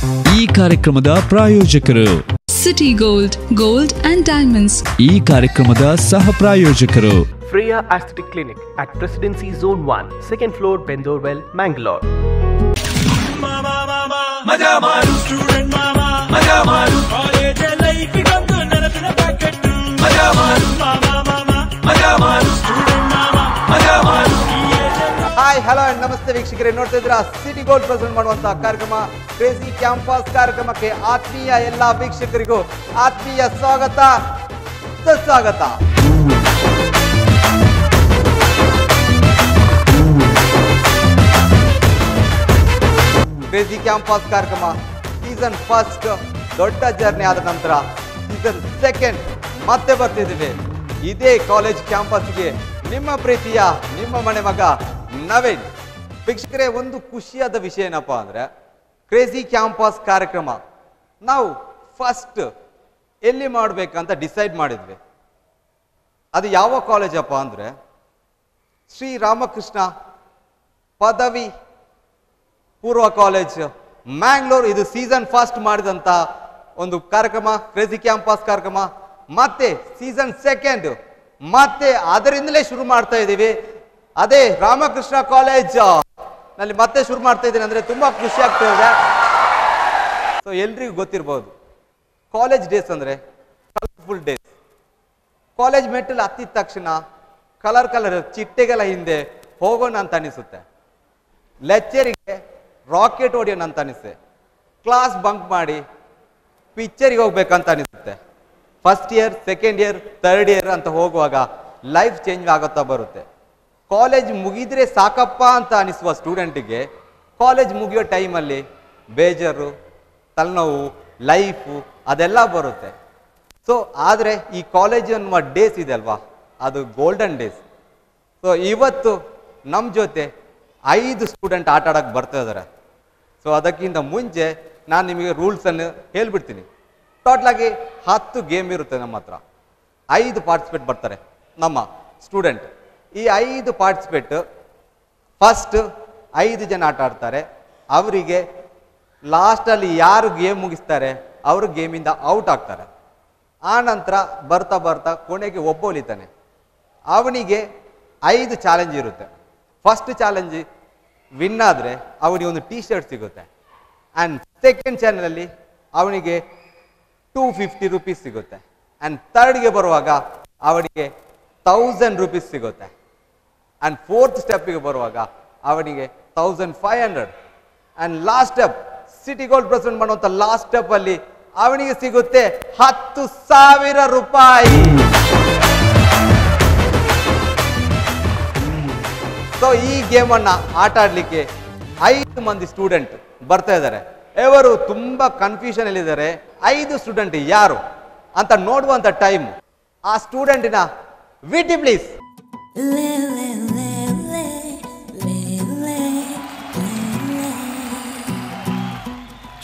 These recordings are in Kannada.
ಈ ಕಾರ್ಯಕ್ರಮದ ಪ್ರಾಯೋಜಕರು ಸಿಟಿ ಗೋಲ್ಡ್ ಅಂಡ್ ಡೈಮಂಡ್ಸ್. ಈ ಕಾರ್ಯಕ್ರಮದ ಸಹ ಪ್ರಾಯೋಜಕರು Freya Aesthetic Clinic at Presidency Zone 1, 2nd floor, Bendorwell, Mangalore. मजा मारू स्टूडेंट मामा, मजा मारू कॉलेज लाइफ गंदू नरतन पैकेट, मजा मारू मामा मामा, मजा मारू स्टूडेंट मामा, मजा मारू. ಹಾಯ್ ಹಲೋ ಅಂಡ್ ನಮಸ್ತೆ ವೀಕ್ಷಕರೇ, ನೋಡ್ತಾ ಇದ್ದೀರಾ ಸಿಟಿ ಗೋಲ್ಡ್ ಪ್ರೆಸೆಂಟ್ ಮಾಡುವಂತಹ ಕಾರ್ಯಕ್ರಮ ಕ್ರೇಜಿ ಕ್ಯಾಂಪಸ್ ಕಾರ್ಯಕ್ರಮಕ್ಕೆ ಆತ್ಮೀಯ ಎಲ್ಲ ವೀಕ್ಷಕರಿಗೂ ಆತ್ಮೀಯ ಸ್ವಾಗತ ಸುಸ್ವಾಗತ. ಕ್ರೇಜಿ ಕ್ಯಾಂಪಸ್ ಕಾರ್ಯಕ್ರಮ ಸೀಸನ್ ಫಸ್ಟ್ ದೊಡ್ಡ ಜರ್ನಿ ಆದ ನಂತರ ಸೀಸನ್ ಸೆಕೆಂಡ್ ಮತ್ತೆ ಬರ್ತಿದ್ದೀವಿ. ಇದೇ ಕಾಲೇಜ್ ಕ್ಯಾಂಪಸ್ಗೆ ನಿಮ್ಮ ಪ್ರೀತಿಯ ನಿಮ್ಮ ಮನೆ ಮಗ ನವೀನ್. ವೀಕ್ಷಕರೇ, ಒಂದು ಖುಷಿಯಾದ ವಿಷಯ ಏನಪ್ಪಾ ಅಂದ್ರೆ ಕ್ರೇಜಿ ಕ್ಯಾಂಪಸ್ ಕಾರ್ಯಕ್ರಮ ನಾವು ಫಸ್ಟ್ ಎಲ್ಲಿ ಮಾಡಬೇಕಂತ ಡಿಸೈಡ್ ಮಾಡಿದ್ವಿ. ಅದು ಯಾವ ಕಾಲೇಜಪ್ಪ ಅಂದ್ರೆ ಶ್ರೀ ರಾಮಕೃಷ್ಣ ಪದವಿ ಪೂರ್ವ ಕಾಲೇಜ್ ಮ್ಯಾಂಗ್ಳೂರ್. ಇದು ಸೀಸನ್ ಫಸ್ಟ್ ಮಾಡಿದಂತ ಒಂದು ಕಾರ್ಯಕ್ರಮ ಕ್ರೇಜಿ ಕ್ಯಾಂಪಸ್ ಕಾರ್ಯಕ್ರಮ. ಮತ್ತೆ ಸೀಸನ್ ಸೆಕೆಂಡ್ ಮತ್ತೆ ಅದರಿಂದಲೇ ಶುರು ಮಾಡ್ತಾ ಇದ್ದೀವಿ. ಅದೇ ರಾಮಕೃಷ್ಣ ಕಾಲೇಜ್ ನಲ್ಲಿ ಮತ್ತೆ ಶುರು ಮಾಡ್ತಾ ಇದ್ದೀನಿ ಅಂದ್ರೆ ತುಂಬಾ ಖುಷಿ ಆಗ್ತಾ ಇದೆ. ಸೊ ಎಲ್ರಿಗೂ ಗೊತ್ತಿರ್ಬೋದು, ಕಾಲೇಜ್ ಡೇಸ್ ಅಂದ್ರೆ ಕಲರ್ಫುಲ್ ಡೇಸ್. ಕಾಲೇಜ್ ಮೆಟ್ಟಲು ಹತ್ತಿದ ತಕ್ಷಣ ಕಲರ್ ಚಿಟ್ಟೆಗಳ ಹಿಂದೆ ಹೋಗೋಣ ಅಂತ ಅನಿಸುತ್ತೆ. ಲೆಕ್ಚರಿಗೆ ರಾಕೆಟ್ ಹೊಡಿಯೋಣ ಅಂತ ಅನಿಸುತ್ತೆ. ಕ್ಲಾಸ್ ಬಂಕ್ ಮಾಡಿ ಪಿಕ್ಚರಿಗೆ ಹೋಗ್ಬೇಕಂತ ಅನಿಸುತ್ತೆ. First year, second year, third year ಅಂತ ಹೋಗುವಾಗ ಲೈಫ್ ಚೇಂಜ್ ಆಗುತ್ತಾ ಬರುತ್ತೆ. ಕಾಲೇಜ್ ಮುಗಿದ್ರೆ ಸಾಕಪ್ಪ ಅಂತ ಅನಿಸುವ ಸ್ಟೂಡೆಂಟಿಗೆ ಕಾಲೇಜ್ ಮುಗಿಯೋ ಟೈಮಲ್ಲಿ ಬೇಜಾರು, ತಲೆನೋವು, ಲೈಫು ಅದೆಲ್ಲ ಬರುತ್ತೆ. ಸೊ ಆದರೆ ಈ ಕಾಲೇಜ್ ಅನ್ನುವ ಡೇಸ್ ಇದೆ ಅಲ್ವಾ, ಅದು ಗೋಲ್ಡನ್ ಡೇಸ್. ಸೊ ಇವತ್ತು ನಮ್ಮ ಜೊತೆ 5 ಸ್ಟೂಡೆಂಟ್ ಆಟ ಆಡೋಕ್ಕೆ ಬರ್ತಾ ಇದ್ದಾರೆ. ಸೊ ಅದಕ್ಕಿಂತ ಮುಂಚೆ ನಾನು ನಿಮಗೆ ರೂಲ್ಸನ್ನು ಹೇಳ್ಬಿಡ್ತೀನಿ. ಟೋಟಲಾಗಿ 10 ಗೇಮ್ ಇರುತ್ತೆ ನಮ್ಮ ಹತ್ರ. 5 ಪಾರ್ಟಿಸಿಪೇಟ್ ಬರ್ತಾರೆ ನಮ್ಮ ಸ್ಟೂಡೆಂಟ್. ಈ 5 ಪಾರ್ಟಿಸಿಪೇಟ್ ಫಸ್ಟ್ 5 ಜನ ಆಟ ಆಡ್ತಾರೆ. ಅವರಿಗೆ ಲಾಸ್ಟಲ್ಲಿ ಯಾರು ಗೇಮ್ ಮುಗಿಸ್ತಾರೆ ಅವರು ಗೇಮಿಂದ ಔಟ್ ಆಗ್ತಾರೆ. ಆ ನಂತರ ಬರ್ತಾ ಬರ್ತಾ ಕೊನೆಗೆ ಒಬ್ಬ ಉಳಿತಾನೆ. ಅವನಿಗೆ 5 ಚಾಲೆಂಜ್ ಇರುತ್ತೆ. ಫಸ್ಟ್ ಚಾಲೆಂಜ್ ವಿನ್ ಆದರೆ ಅವನಿಗೆ ಒಂದು ಟೀ ಶರ್ಟ್ ಸಿಗುತ್ತೆ. ಆ್ಯಂಡ್ ಸೆಕೆಂಡ್ ಚಾನಲಲ್ಲಿ ಅವನಿಗೆ 250 ರೂಪೀಸ್ ಸಿಗುತ್ತೆ. ಆ್ಯಂಡ್ ಥರ್ಡ್ಗೆ ಬರುವಾಗ ಅವನಿಗೆ 1000 ರೂಪೀಸ್ ಸಿಗುತ್ತೆ. ಆ್ಯಂಡ್ ಫೋರ್ತ್ ಸ್ಟೆಪ್ಪಿಗೆ ಬರುವಾಗ ಅವನಿಗೆ 1500. And last step city gold present ಮಾಡುವಂಥ ಲಾಸ್ಟ್ ಸ್ಟೆಪ್ಪಲ್ಲಿ ಅವನಿಗೆ ಸಿಗುತ್ತೆ 10,000 ರೂಪಾಯಿ. ಸೊ ಈ ಗೇಮನ್ನು ಆಟ ಆಡಲಿಕ್ಕೆ 5 ಮಂದಿ ಸ್ಟೂಡೆಂಟ್ ಬರ್ತಾ ಇದ್ದಾರೆ. ಇವರು ತುಂಬ ಕನ್ಫ್ಯೂಷನಲ್ಲಿದ್ದಾರೆ. 5 ಸ್ಟೂಡೆಂಟ್ ಯಾರು ಅಂತ ನೋಡುವಂಥ ಟೈಮ್. ಆ ಸ್ಟೂಡೆಂಟಿನ ವಿಟಿ ಪ್ಲೀಸ್.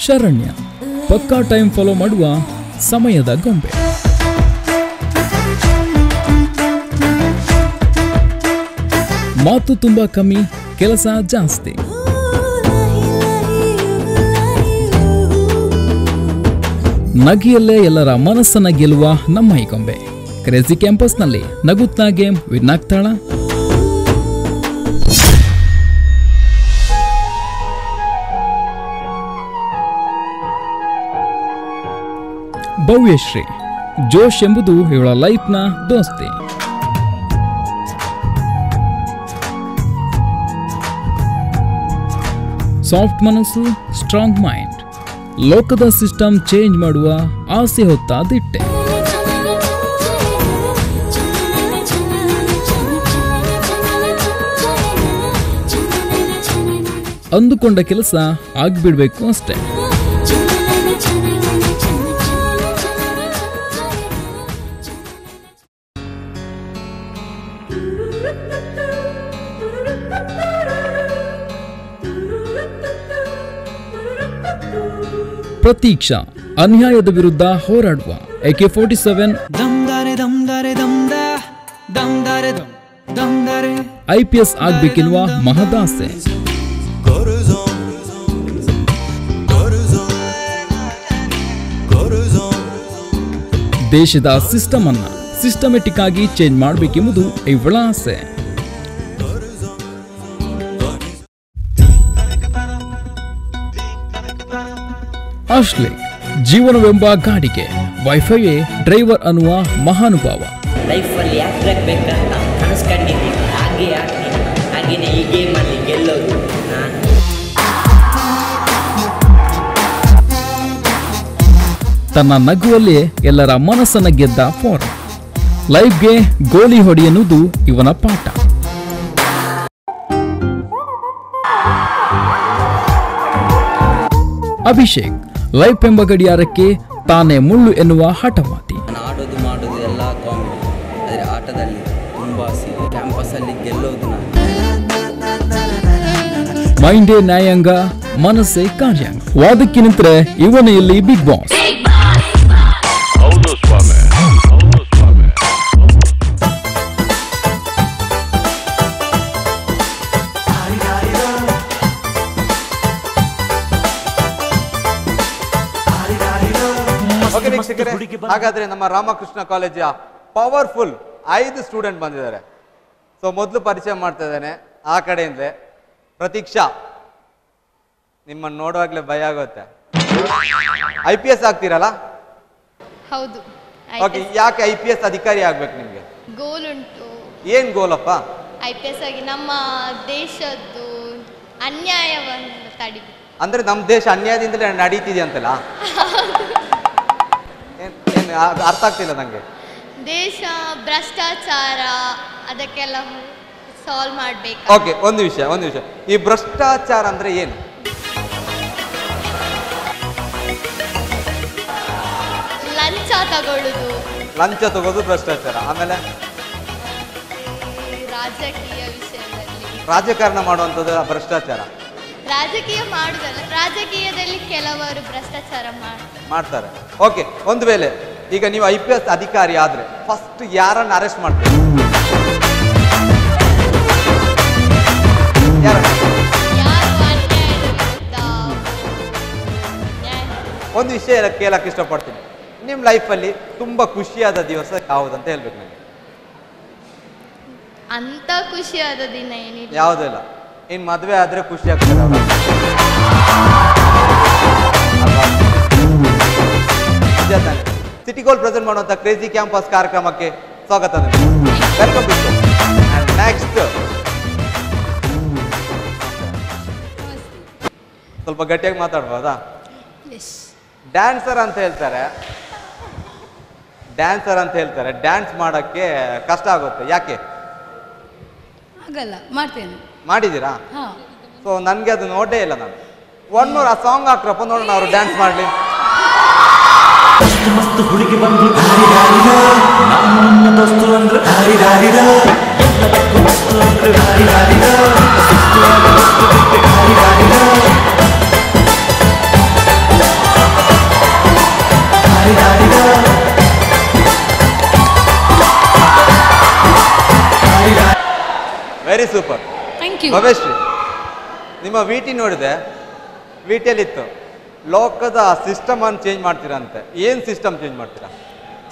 ಶರಣ್ಯ ಪಕ್ಕಾ ಟೈಮ್ ಫಾಲೋ ಮಾಡುವ ಸಮಯದ ಗೊಂಬೆ. ಮಾತು ತುಂಬಾ ಕಮ್ಮಿ, ಕೆಲಸ ಜಾಸ್ತಿ. ನಗಿಯಲ್ಲೇ ಎಲ್ಲರ ಮನಸ್ಸನ್ನ ಗೆಲ್ಲುವ ನಮ್ಮ ಈ ಗೊಂಬೆ ಕ್ರೇಜಿ ಕ್ಯಾಂಪಸ್ನಲ್ಲಿ ನಗುತ್ತಾ ಗೇಮ್ ವಿನ್ ಆಗ್ತಾಳ. ಭವ್ಯಶ್ರೀ ಜೋಶ್ ಎಂಬುದು ಇವಳ ಲೈಫ್ನ ದೋಸ್ತಿ. ಸಾಫ್ಟ್ ಮನಸ್ಸು, ಸ್ಟ್ರಾಂಗ್ ಮೈಂಡ್, ಲೋಕದ ಸಿಸ್ಟಮ್ ಚೇಂಜ್ ಮಾಡುವ ಆಸೆ ಹೊತ್ತ ದಿಟ್ಟೆ. ಅಂದುಕೊಂಡ ಕೆಲಸ ಆಗ್ಬಿಡ್ಬೇಕು ಅಷ್ಟೇ. ಪ್ರತೀಕ್ಷಾ ಅನ್ಯಾಯದ ವಿರುದ್ಧ ಹೋರಾಡುವ AK-47 IPS ಆಗ್ಬೇಕೆನ್ನುವ ಮಹದಾಸೆ. ದೇಶದ ಸಿಸ್ಟಮ್ ಅನ್ನ ಸಿಸ್ಟಮೆಟಿಕ್ ಆಗಿ ಚೇಂಜ್ ಮಾಡಬೇಕೆಂಬುದು ಇವಳ ಆಸೆ. ಆಶ್ಲಿಕ್ ಜೀವನವೆಂಬ ಗಾಡಿಗೆ ವೈಫೈಯೇ ಡ್ರೈವರ್ ಅನ್ನುವ ಮಹಾನುಭಾವ. ಲೈಫಲ್ಲಿ ಯಾಕ್ಬೇಕಂತ ಕನಸ್ಕೊಂಡಿದ್ದೀನಿ, ಹಾಗೆ ಆಗ್ತೀನಿ, ಹಾಗೆಯೇ ಈ ಗೇಮಲ್ಲಿ ಗೆಲ್ಲೋದು ನಾನು. ತನ್ನ ನಗುವಲ್ಲೇ ಎಲ್ಲರ ಮನಸ್ಸನ್ನ ಗೆದ್ದ ಫಾರ್ ಲೈಫ್ಗೆ ಗೋಲಿ ಹೊಡಿ ಎನ್ನುವುದು ಇವನ ಪಾಠ. ಅಭಿಷೇಕ್ ಲೈಫ್ ಎಂಬ ಗಡಿಯಾರಕ್ಕೆ ತಾನೇ ಮುಳ್ಳು ಎನ್ನುವ ಹಠವಾದಿ. ನಾನು ಆಡೋದು ಮಾಡೋದು ಎಲ್ಲ ಕಾಮಿಡಿ, ಆದರೆ ಆಟದಲ್ಲಿ ತುಂಬ ಕ್ಯಾಂಪಸ್ಸಲ್ಲಿ ಗೆಲ್ಲೋದು ನಾನು. ಮೈಂಡೇ ನ್ಯಾಯಾಂಗ, ಮನಸ್ಸೇ ಕಾರ್ಯಾಂಗ. ವಾದಕ್ಕೆ ನಿಂತರೆ ಇವನೇ ಇಲ್ಲಿ ಬಿಗ್ ಬಾಸ್. ಓಕೆ ವೀಕ್ಷಕರೇ, ಹಾಗಾದ್ರೆ ನಮ್ಮ ರಾಮಕೃಷ್ಣ ಕಾಲೇಜಿನ ಪವರ್ಫುಲ್ 5 ಸ್ಟೂಡೆಂಟ್ ಬಂದಿದ್ದಾರೆ. ಸೊ ಮೊದಲು ಪರಿಚಯ ಮಾಡ್ತಾ ಇದ್ದೇನೆ ಆ ಕಡೆಯಿಂದಲೇ. ಪ್ರತೀಕ್ಷಾ, ನಿಮ್ಮನ್ನು ನೋಡುವಾಗಲೇ ಭಯ ಆಗುತ್ತೆ. IPS ಆಗ್ತೀರಲ್ಲ? ಹೌದು. ಓಕೆ, ಯಾಕೆ IPS ಅಧಿಕಾರಿ ಆಗ್ಬೇಕು ನಿಮ್ಗೆ? ಗೋಲ್ ಉಂಟು. ಏನ್ ಗೋಲಪ್ಪ? IPS ಆಗಿ ನಮ್ಮ ದೇಶದ್ದು ಅನ್ಯಾಯವನ್ನು ತಡಿಬೇಕು. ಅಂದ್ರೆ ನಮ್ಮ ದೇಶ ಅನ್ಯಾಯದಿಂದಲೇ ನಡೀತಿದೆ ಅಂತಲ್ಲ? ಅರ್ಥ ಆಗ್ತಿಲ್ಲ ನಂಗೆ. ದೇಶ ಭ್ರಷ್ಟಾಚಾರ ಅದಕ್ಕೆಲ್ಲ ಸಾಲ್ವ್ ಮಾಡ್ಬೇಕು. ಓಕೆ, ಒಂದು ವಿಷಯ. ಈ ಭ್ರಷ್ಟಾಚಾರ ಅಂದ್ರೆ ಏನು? ಲಂಚ ತಗೊಳ್ಳುದು. ಲಂಚ ತಗೋದು ಭ್ರಷ್ಟಾಚಾರ. ಆಮೇಲೆ ರಾಜಕೀಯ ವಿಷಯದಲ್ಲಿ ರಾಜಕಾರಣ ಮಾಡುವಂಥದ್ದು ಭ್ರಷ್ಟಾಚಾರ. ರಾಜಕೀಯ ಮಾಡುದಲ್ಲ, ರಾಜಕೀಯದಲ್ಲಿ ಕೆಲವರು ಭ್ರಷ್ಟಾಚಾರ ಮಾಡ್ತಾರೆ. ಓಕೆ, ಒಂದು ವೇಳೆ ಈಗ ನೀವು IPS ಅಧಿಕಾರಿ ಆದ್ರೆ ಫಸ್ಟ್ ಯಾರನ್ನ ಅರೆಸ್ಟ್ ಮಾಡ್ತೀರಿ? ಒಂದು ವಿಷಯ ಕೇಳಕ್ಕೆ ಇಷ್ಟಪಡ್ತೀನಿ. ನಿಮ್ಮ ಲೈಫಲ್ಲಿ ತುಂಬಾ ಖುಷಿಯಾದ ದಿವಸ ಯಾವುದಂತ ಹೇಳ್ಬೇಕು ನನಗೆ. ಅಂತ ಖುಷಿಯಾದ ದಿನ ಏನಿಲ್ಲ. ಯಾವುದೂ ಇಲ್ಲ. ಇನ್ ಮದುವೆ ಆದ್ರೆ ಖುಷಿ ಆಗ್ತದೆ ಅವ್ರ. ಸಿಟಿ ಗೋಲ್ಡ್ ಪ್ರೆಸೆಂಟ್ ಮಾಡುವಂತ ಕ್ರೇಜಿ ಕ್ಯಾಂಪಸ್ ಕಾರ್ಯಕ್ರಮಕ್ಕೆ ಸ್ವಾಗತ. Welcome to show. And next ಸ್ವಲ್ಪ ಗಟ್ಟಿಯಾಗಿ ಮಾತಾಡ್ಬೋದಾ? ಡ್ಯಾನ್ಸರ್ ಅಂತ ಹೇಳ್ತಾರೆ. ಡ್ಯಾನ್ಸ್ ಮಾಡಕ್ಕೆ ಕಷ್ಟ ಆಗುತ್ತೆ. ಯಾಕೆ? ಆಗಲ್ಲ, ಮಾಡ್ತೇನೆ. ಮಾಡಿದ್ದೀರಾ? ಹಾ. ಸೊ ನನಗೆ ಅದು ನೋಡೇ ಇಲ್ಲ ನಾನು. 1 more ಆ ಸಾಂಗ್ ಹಾಕ್ರಪ್ಪ ನೋಡೋಣ, ಅವರು ಡ್ಯಾನ್ಸ್ ಮಾಡಲಿ. ಮಸ್ತ್ ಹುಡುಗಿ ಬಂದು ಹಾರಿದಾರಿದ, ನಾನು ನನ್ನ ದೋಸ್ತು ಅಂದ್ರೆ ಹಾರಿದಾರಿದ, ಎಲ್ಲದಕ್ಕೂ ಮಸ್ತು ಅಂದ್ರೆ ಹಾರಿದಾರಿದ, ಸುಸ್ತುವಾದ ಮಸ್ತು ಬಿಟ್ಟು ಹಾರಿದಾರಿದ, ಹಾರಿದಾರಿದ. Very super. Thank you. Bhaveshri, ನಿಮ್ಮ ವಿಟಿ ನೋಡಿದೆ. ವಿಟಿಯಲ್ಲಿತ್ತು ಲೋಕದ ಸಿಸ್ಟಮ್ ಅನ್ನು ಚೇಂಜ್ ಮಾಡ್ತೀರಂತೆ. ಏನು ಸಿಸ್ಟಮ್ ಚೇಂಜ್ ಮಾಡ್ತೀರಾ?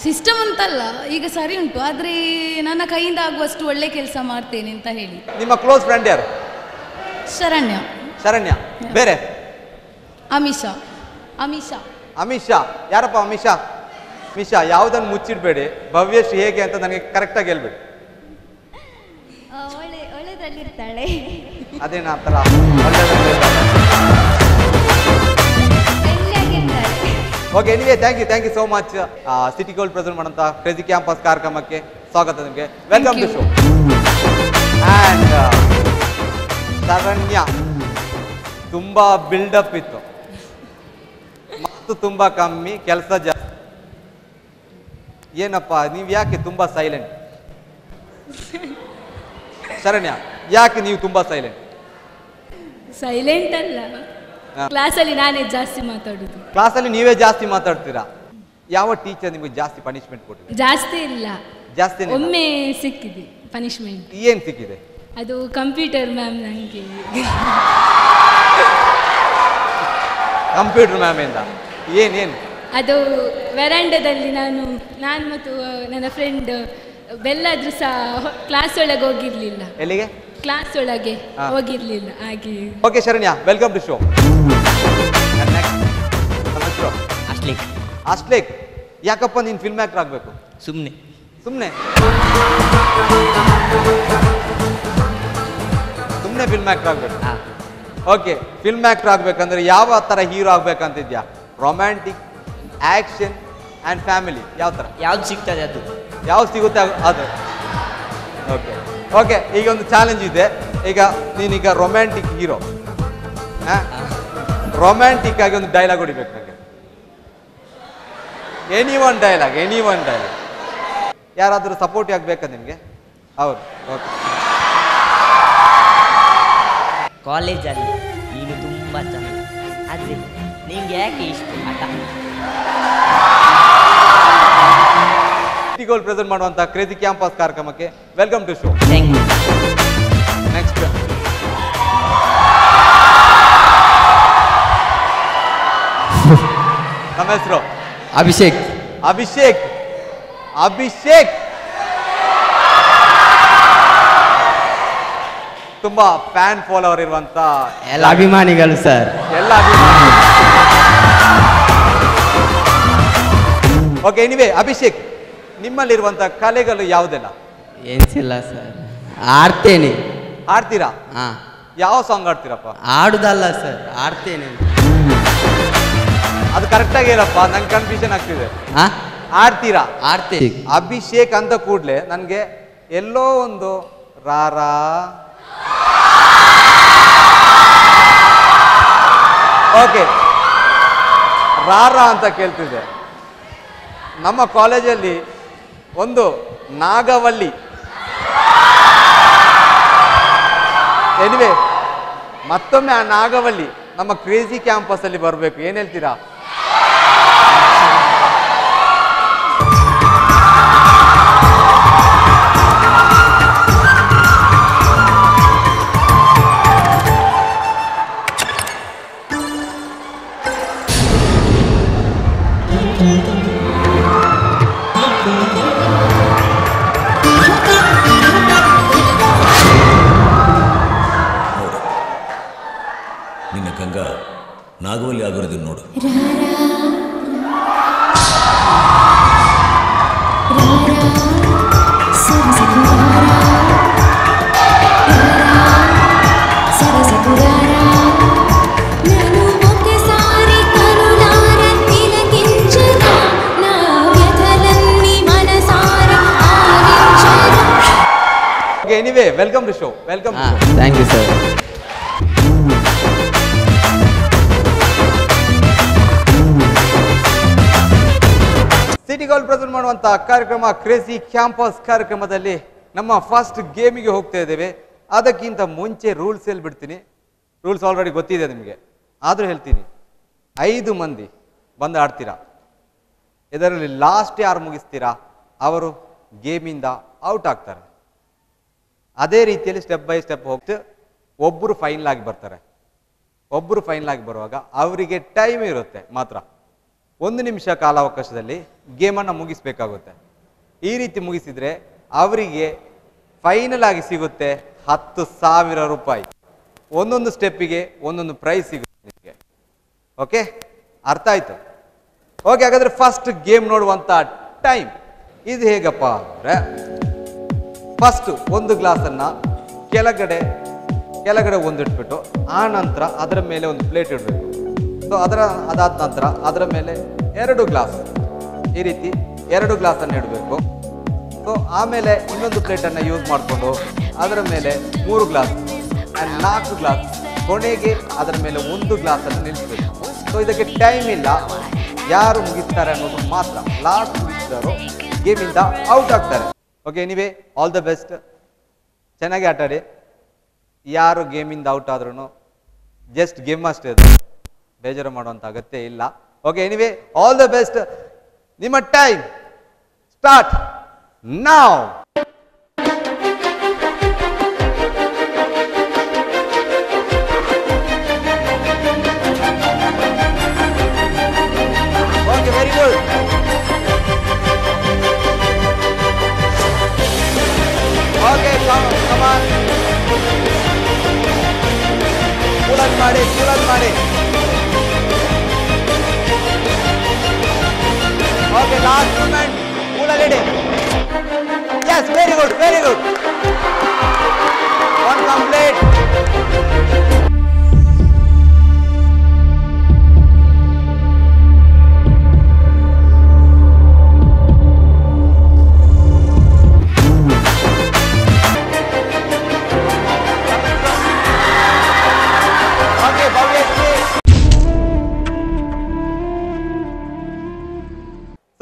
ಸಿಸ್ಟಮ್ ಅಂತಲ್ಲ, ಈಗ ಸರಿ ಉಂಟು, ಆದರೆ ನನ್ನ ಕೈಯಿಂದ ಆಗುವಷ್ಟು ಒಳ್ಳೆ ಕೆಲಸ ಮಾಡ್ತೇನೆ ಅಂತ ಹೇಳಿ. ನಿಮ್ಮ ಕ್ಲೋಸ್ ಫ್ರೆಂಡ್ ಯಾರು? ಶರಣ್ಯ. ಬೇರೆ? ಅಮಿಷಾ. ಯಾರಪ್ಪ ಅಮಿಷಾ? ಯಾವುದನ್ನು ಮುಚ್ಚಿಡ್ಬೇಡಿ. ಭವ್ಯಶ್ರೀ ಹೇಗೆ ಅಂತ ನನಗೆ ಕರೆಕ್ಟಾಗಿ ಹೇಳ್ಬೇಡಿ. ಒಳ್ಳೆದಲ್ಲಿರ್ತಾಳೆ. ಅದೇನ ಆ ಥರ okay. Anyway, thank you so much. City gold present ಮಾಡೋಂಥ ಕ್ರೇಜಿ ಕ್ಯಾಂಪಸ್ ಕಾರ್ಯಕ್ರಮಕ್ಕೆ ಸ್ವಾಗತ ನಿಮಗೆ. Welcome to show. And Sharanya, ತುಂಬ ಬಿಲ್ಡಪ್ ಇತ್ತು ಮತ್ತು ತುಂಬ ಕಮ್ಮಿ, ಕೆಲಸ ಜಾಸ್ತಿ. ಏನಪ್ಪ ನೀವು ಯಾಕೆ ತುಂಬ ಸೈಲೆಂಟ್? ಶರಣ್ಯ, ಯಾಕೆ ನೀವು ತುಂಬ ಸೈಲೆಂಟ್? ಸೈಲೆಂಟ್ ಅಲ್ಲ, ಕ್ಲಾಸಲ್ಲಿ ನಾನೇ ಜಾಸ್ತಿ ಮಾತಾಡುದು. ಕ್ಲಾಸಲ್ಲಿ ನೀವೇ ಜಾಸ್ತಿ ಮಾತಾಡ್ತೀರಾ? ಯಾವ ಟೀಚರ್ ನಿಮಗೆ ಜಾಸ್ತಿ ಪನಿಷ್ಮೆಂಟ್ ಕೊಟ್ಟಿದೆ? ಜಾಸ್ತಿ ಇಲ್ಲ, ಜಾಸ್ತಿ ಒಮ್ಮೆ ಸಿಕ್ಕಿದೆ ಪನಿಷ್ಮೆಂಟ್. ಏನು ಸಿಕ್ಕಿದೆ? ಅದು ಕಂಪ್ಯೂಟರ್ ಮ್ಯಾಮ್ ನನಗೆ. ಕಂಪ್ಯೂಟರ್ ಮ್ಯಾಮ್ ಇಂದ ಏನು ಅದು ವೆರಾಂಡದಲ್ಲಿ ನಾನು ಮತ್ತು ನನ್ನ ಫ್ರೆಂಡ್ ಬೆಲ್ಲಾದ್ರೂ ಸಹ ಕ್ಲಾಸ್ ಒಳಗೆ ಹೋಗಿರ್ಲಿಲ್ಲ. ಎಲ್ಲಿಗೆ? ಕ್ಲಾಸ್ ಒಳಗೆ ಹೋಗಿರ್ಲಿಲ್ಲ ಹಾಗೆ. Okay Sharanya, welcome to show. Ashlik. Ashlik, ಯಾಕಪ್ಪ ನೀನು ಫಿಲ್ಮ್ ಆಕ್ಟರ್ ಆಗಬೇಕು? ಸುಮ್ಮನೆ ಸುಮ್ಮನೆ ಫಿಲ್ಮ್ ಆಕ್ಟರ್ ಆಗಬೇಕು. ಓಕೆ, ಫಿಲ್ಮ್ ಆಕ್ಟರ್ ಆಗ್ಬೇಕಂದ್ರೆ ಯಾವ ಥರ ಹೀರೋ ಆಗ್ಬೇಕಂತಿದ್ಯಾ? ರೊಮ್ಯಾಂಟಿಕ್, ಆಕ್ಷನ್ ಆ್ಯಂಡ್ ಫ್ಯಾಮಿಲಿ, ಯಾವ ಥರ? ಯಾವ್ದು ಸಿಗ್ತದೆ ಅದು, ಯಾವ್ದು ಸಿಗುತ್ತೆ ಅದು. ಓಕೆ ಓಕೆ, ಈಗ ಒಂದು ಚಾಲೆಂಜ್ ಇದೆ. ಈಗ ನೀನೀಗ ರೊಮ್ಯಾಂಟಿಕ್ ಹೀರೋ, ರೊಮ್ಯಾಂಟಿಕ್ ಆಗಿ ಒಂದು ಡೈಲಾಗ್ ಹೊಡಿಬೇಕು ನನಗೆ. Any one dialogue. ಯಾರಾದರೂ ಸಪೋರ್ಟ್ ಆಗಬೇಕಾ ನಿಮಗೆ? ಹೌದು. ಓಕೆ. ಕಾಲೇಜಲ್ಲಿ ನೀನು ತುಂಬ ಚೆನ್ನಾಗಿ, ಆದರೆ ನಿಂಗೆ ಯಾಕೆ ಇಷ್ಟು ಆಟ? ಸಿಟಿ ಗೋಲ್ಡ್ ಪ್ರೆಸೆಂಟ್ ಮಾಡುವಂಥ ಕ್ರೇಜಿ ಕ್ಯಾಂಪಸ್ ಕಾರ್ಯಕ್ರಮಕ್ಕೆ welcome to show. Thank you. Next ನಮ್ಮ ಹೆಸರು ಅಭಿಷೇಕ್. ಅಭಿಷೇಕ್ ಅಭಿಷೇಕ್ ತುಂಬಾ ಫ್ಯಾನ್ ಫಾಲೋವರ್ ಇರುವಂತ ಎಲ್ಲ ಅಭಿಮಾನಿಗಳು ಸರ್. ಎಲ್ಲ ಅಭಿಮಾನಿ. ಓಕೆ, ಎನಿವೇ ಅಭಿಷೇಕ್, ನಿಮ್ಮಲ್ಲಿರುವಂತ ಕಲೆಗಳು ಯಾವುದೆಲ್ಲ? ಏನಿಲ್ಲ ಸರ್, ಆಡ್ತೇನೆ. ಆಡ್ತೀರಾ? ಹಾ. ಯಾವ ಸಾಂಗ್ ಆಡ್ತೀರಪ್ಪ? ಆಡುದಲ್ಲ ಸರ್, ಆಡ್ತೇನೆ. ಅದು ಕರೆಕ್ಟಾಗಿ ಹೇಳಪ್ಪ, ನಂಗೆ ಕನ್ಫ್ಯೂಷನ್ ಆಗ್ತಿದೆ. ಹಾ, ಆಡ್ತೀರಾ? ಆಡ್ತೇನೆ. ಅಭಿಷೇಕ್ ಅಂತ ಕೂಡ್ಲೆ ನನಗೆ ಎಲ್ಲೋ ಒಂದು ರಾರಾ ಓಕೆ ರಾರಾ ಅಂತ ಕೇಳ್ತಿದ್ದೆ. ನಮ್ಮ ಕಾಲೇಜಲ್ಲಿ ಒಂದು ನಾಗವಲ್ಲಿ, ಎನಿವೆ ಮತ್ತೊಮ್ಮೆ ಆ ನಾಗವಲ್ಲಿ ನಮ್ಮ ಕ್ರೇಜಿ ಕ್ಯಾಂಪಸ್ ಅಲ್ಲಿ ಬರಬೇಕು. ಏನ್ ಹೇಳ್ತೀರಾ? ನಿನ್ನ ಗಂಗಾ ನಾಗವಲ್ಲಿ ಆಗಿರೋದನ್ನು ನೋಡು. Anyway welcome to show. Welcome. Thank you sir. City gold present ಮಾಡುವಂಥ ಕಾರ್ಯಕ್ರಮ ಕ್ರೇಜಿ ಕ್ಯಾಂಪಸ್ ಕಾರ್ಯಕ್ರಮದಲ್ಲಿ ನಮ್ಮ ಫಸ್ಟ್ ಗೇಮಿಗೆ ಹೋಗ್ತಾ ಇದ್ದೇವೆ. ಅದಕ್ಕಿಂತ ಮುಂಚೆ ರೂಲ್ಸ್ ಹೇಳ್ಬಿಡ್ತೀನಿ. ರೂಲ್ಸ್ ಆಲ್ರೆಡಿ ಗೊತ್ತಿದೆ ನಿಮಗೆ, ಆದರೂ ಹೇಳ್ತೀನಿ. 5 ಮಂದಿ ಬಂದು ಆಡ್ತೀರಾ. ಇದರಲ್ಲಿ ಲಾಸ್ಟ್ ಯಾರು ಮುಗಿಸ್ತೀರಾ ಅವರು ಗೇಮಿಂದ ಔಟ್ ಆಗ್ತಾರೆ. ಅದೇ ರೀತಿಯಲ್ಲಿ ಸ್ಟೆಪ್ ಬೈ ಸ್ಟೆಪ್ ಹೋಗ್ತು ಒಬ್ಬರು ಫೈನಲ್ ಆಗಿ ಬರ್ತಾರೆ. ಒಬ್ಬರು ಫೈನಲ್ ಆಗಿ ಬರುವಾಗ ಅವರಿಗೆ ಟೈಮ್ ಇರುತ್ತೆ ಮಾತ್ರ. 1 ನಿಮಿಷ ಕಾಲಾವಕಾಶದಲ್ಲಿ ಗೇಮನ್ನು ಮುಗಿಸ್ಬೇಕಾಗುತ್ತೆ. ಈ ರೀತಿ ಮುಗಿಸಿದರೆ ಅವರಿಗೆ ಫೈನಲ್ ಆಗಿ ಸಿಗುತ್ತೆ 10,000 ರೂಪಾಯಿ. ಒಂದೊಂದು ಸ್ಟೆಪ್ಪಿಗೆ ಒಂದೊಂದು ಪ್ರೈಸ್ ಸಿಗುತ್ತೆ ನಿಮಗೆ. ಓಕೆ, ಅರ್ಥ ಆಯ್ತು? ಓಕೆ, ಹಾಗಾದ್ರೆ ಫಸ್ಟ್ ಗೇಮ್ ನೋಡುವಂಥ ಟೈಮ್ ಇದು ಹೇಗಪ್ಪ ಅಂದರೆ, ಫಸ್ಟ್ ಒಂದು ಗ್ಲಾಸನ್ನು ಕೆಳಗಡೆ ಒಂದಿಟ್ಬಿಟ್ಟು ಆ ನಂತರ ಅದರ ಮೇಲೆ ಒಂದು ಪ್ಲೇಟ್ ಇಡಬೇಕು. ಸೊ ಅದಾದ ನಂತರ ಅದರ ಮೇಲೆ 2 ಗ್ಲಾಸ್, ಈ ರೀತಿ 2 ಗ್ಲಾಸನ್ನು ಇಡಬೇಕು. ಸೊ ಆಮೇಲೆ ಇನ್ನೊಂದು ಪ್ಲೇಟನ್ನು ಯೂಸ್ ಮಾಡಿಕೊಂಡು ಅದರ ಮೇಲೆ 3 ಗ್ಲಾಸ್ ಆ್ಯಂಡ್ 4 ಗ್ಲಾಸ್, ಕೊನೆಗೆ ಅದರ ಮೇಲೆ 1 ಗ್ಲಾಸನ್ನು ನಿಲ್ಲಿಸಬೇಕು. ಸೊ ಇದಕ್ಕೆ ಟೈಮ್ ಇಲ್ಲ, ಯಾರು ಮುಗಿಸ್ತಾರೆ ಅನ್ನೋದು ಮಾತ್ರ. ಲಾಸ್ಟ್ ಮುಗಿಸಿದವರು ಗೇಮಿಂದ ಔಟ್ ಆಗ್ತಾರೆ. Okay, anyway all the best. ಚೆನ್ನಾಗಿ ಆಟಾಡಿ. ಯಾರು ಗೇಮಿಂದ ಔಟ್ ಆದ್ರೂ ಜಸ್ಟ್ ಗೇಮ್ ಅಷ್ಟೇ, ಅದು ಬೇಜಾರು ಮಾಡುವಂಥ ಅಗತ್ಯ ಇಲ್ಲ. Okay, anyway all the best. ನಿಮ್ಮ ಟೈಮ್ ಸ್ಟಾರ್ಟ್ ನಾವ್. ಓಕೆ,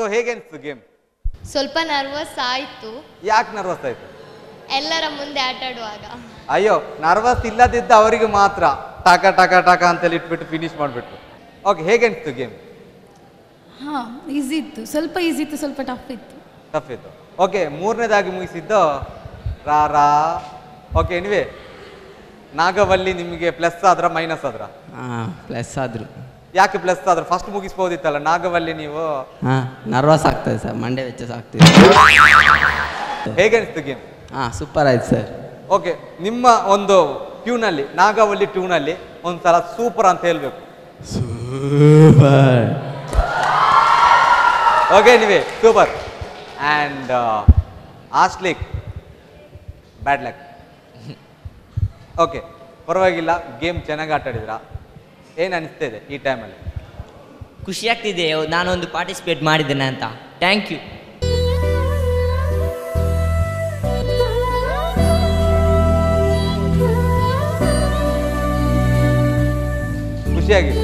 ಸೊ ಹೇಗೆ ಅನಿಸ್ತು ಗೇಮ್? ಸ್ವಲ್ಪ ನರ್ವಸ್ ಆಯಿತು. ಯಾಕೆ ನರ್ವಸ್ ಆಯ್ತು? ಎಲ್ಲರ ಮುಂದೆ ಆಟ ಆಡುವಾಗ. ಅಯ್ಯೋ, ನರ್ವಸ್ ಇಲ್ಲದಿದ್ದ ಅವರಿಗೆ ಮಾತ್ರ ಟಾಕ ಟಾಕ ಟಾಕ ಅಂತೇಳಿ ಇಟ್ಬಿಟ್ಟು ಫಿನಿಶ್ ಮಾಡಿಬಿಟ್ರು. ಓಕೆ, ಹೇಗೆ ಅನಿಸ್ತು ಗೇಮ್? ಹಾಂ, ಈಸಿ ಇತ್ತು, ಸ್ವಲ್ಪ ಈಸಿ ಇತ್ತು, ಸ್ವಲ್ಪ ಟಫ್ ಇತ್ತು. ಟಫ್ ಇತ್ತು. ಓಕೆ, ಮೂರನೇದಾಗಿ ಮುಗಿಸಿದ್ದು ರಾ. ಓಕೆ, ಎನಿವೆ ನಾಗವಲ್ಲಿ ನಿಮಗೆ ಪ್ಲಸ್ ಆದ್ರ ಮೈನಸ್ ಆದ್ರ? ಪ್ಲಸ್ ಆದ್ರು. ಯಾಕೆ ಪ್ಲಸ್ ಆದ್ರೆ? ಫಸ್ಟ್ ಮುಗಿಸ್ಬೋದಿತ್ತಲ್ಲ ನಾಗವಲ್ಲಿ ನೀವು. ನರ್ವಸ್ ಆಗ್ತದೆ ಸರ್, ಮಂಡೆ ವೆಚ್ಚ ಆಗ್ತದೆ. ಹೇಗೆ ಅನಿಸ್ತು ಗೇಮ್? ಸೂಪರ್ ಆಯ್ತು ಸರ್. ಓಕೆ, ನಿಮ್ಮ ಒಂದು ಟ್ಯೂನಲ್ಲಿ, ನಾಗವಲ್ಲಿ ಟ್ಯೂನಲ್ಲಿ ಒಂದ್ಸಲ ಸೂಪರ್ ಅಂತ ಹೇಳ್ಬೇಕು. ಸೂಪರ್. ಓಕೆ, ನೀವೇ super. And Ashlik bad luck. Okay, ಪರವಾಗಿಲ್ಲ, ಗೇಮ್ ಚೆನ್ನಾಗಿ ಆಟ ಆಡಿದ್ರಾ. ಏನು ಅನಿಸ್ತಾ ಇದೆ ಈ ಟೈಮಲ್ಲಿ? ಖುಷಿ ಆಗ್ತಿದೆ ನಾನೊಂದು ಪಾರ್ಟಿಸಿಪೇಟ್ ಮಾಡಿದ್ದೇನೆ ಅಂತ. Thank you. ಖುಷಿಯಾಗಿದೆ.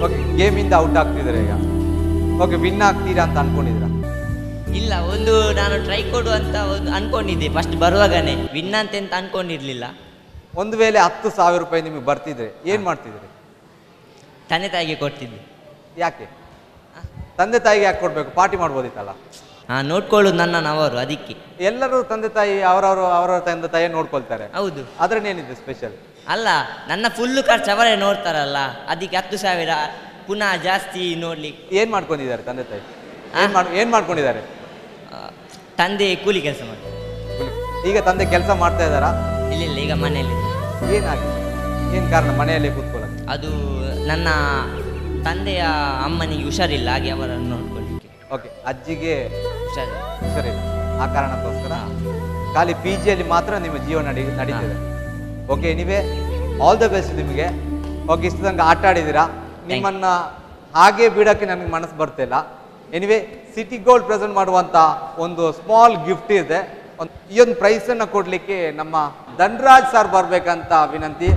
ಓಕೆ, ಗೇಮಿಂದ ಔಟ್ ಆಗ್ತಿದ್ದಾರೆ ಈಗ. ಓಕೆ, ವಿನ್ ಆಗ್ತೀರಾ ಅಂತ ಅನ್ಕೊಂಡಿದ್ದೀರಾ? ಇಲ್ಲ, ಒಂದು ನಾನು ಟ್ರೈ ಕೊಡು ಅಂತ ಒಂದು ಅನ್ಕೊಂಡಿದ್ದೆ ಫಸ್ಟ್ ಬರುವಾಗನೇ. ವಿನ್ ಅಂತ ಅನ್ಕೊಂಡಿರ್ಲಿಲ್ಲ. ಒಂದು ವೇಳೆ 10,000 ರೂಪಾಯಿ ನಿಮಗೆ ಬರ್ತಿದ್ರೆ ಏನು ಮಾಡ್ತಿದ್ರಿ? ತಂದೆ ತಾಯಿಗೆ ಕೊಡ್ತಿದ್ದೆ. ಯಾಕೆ ತಂದೆ ತಾಯಿಗೆ ಯಾಕೆ ಕೊಡಬೇಕು? ಪಾರ್ಟಿ ಮಾಡ್ಬೋದಿತ್ತಲ್ಲ. ನೋಡ್ಕೊಳ್ಳೋದು ನನ್ನವರು, ಅದಕ್ಕೆ. ಎಲ್ಲರೂ ತಂದೆ ತಾಯಿ ಅವರವರ ತಂದೆ ತಾಯಿ ನೋಡ್ಕೊಳ್ತಾರೆ. ಹೌದು. ಅದ್ರನ್ನೇನಿದೆ ಸ್ಪೆಷಲ್? ಅಲ್ಲ, ನನ್ನ ಫುಲ್ಲು ಖರ್ಚು ಅವರೇ ನೋಡ್ತಾರಲ್ಲ, ಅದಕ್ಕೆ 10,000 ಪುನಃ ಜಾಸ್ತಿ ನೋಡ್ಲಿಕ್ಕೆ. ಏನು ಮಾಡ್ಕೊಂಡಿದ್ದಾರೆ ತಂದೆ ತಾಯಿ? ಏನು ಮಾಡ್ಕೊಂಡಿದ್ದಾರೆ? ತಂದೆ ಕೂಲಿ ಕೆಲಸ ಮಾಡ್ತಾರೆ. ಈಗ ತಂದೆ ಕೆಲಸ ಮಾಡ್ತಾ ಇದ್ದಾರಾ? ಇಲ್ಲ, ಈಗ ಮನೆಯಲ್ಲಿ. ಏನಾಗಿದೆ? ಏನು ಕಾರಣ ಮನೆಯಲ್ಲೇ ಕೂತ್ಕೊಳ್ಳೋದು? ಅದು ನನ್ನ ತಂದೆಯ ಅಮ್ಮನಿಗೆ ಹುಷಾರಿಲ್ಲ, ಹಾಗೆ ಅವರನ್ನು ನೋಡ್ಕೊಳ್ಳಿಕ್ಕೆ. ಓಕೆ, ಅಜ್ಜಿಗೆ ಹುಷಾರಿಲ್ಲ. ಆ ಕಾರಣಕ್ಕೋಸ್ಕರ ಖಾಲಿ PGಯಲ್ಲಿ ಮಾತ್ರ ನಿಮ್ಮ ಜೀವನ ನಡೀತಿದೆ. ಓಕೆ, ನೀವೇ ಆಲ್ ದ ಬೆಸ್ಟ್ ನಿಮಗೆ. ಓಕೆ, ಇಷ್ಟು ತನಕ ಆಟ ಆಡಿದ್ದೀರಾ. ನಿಮ್ಮನ್ನ ಹಾಗೆ ಬಿಡೋಕ್ಕೆ ನನಗೆ ಮನಸ್ಸು ಬರ್ತಿಲ್ಲ. ಎನಿವೆ, ಸಿಟಿ ಗೋಲ್ಡ್ ಪ್ರೆಸೆಂಟ್ ಮಾಡುವಂಥ ಒಂದು ಸ್ಮಾಲ್ ಗಿಫ್ಟ್ ಇದೆ. ಈ ಒಂದು ಪ್ರೈಸನ್ನು ಕೊಡಲಿಕ್ಕೆ ನಮ್ಮ ಧನ್ರಾಜ್ ಸರ್ ಬರಬೇಕಂತ ವಿನಂತಿ.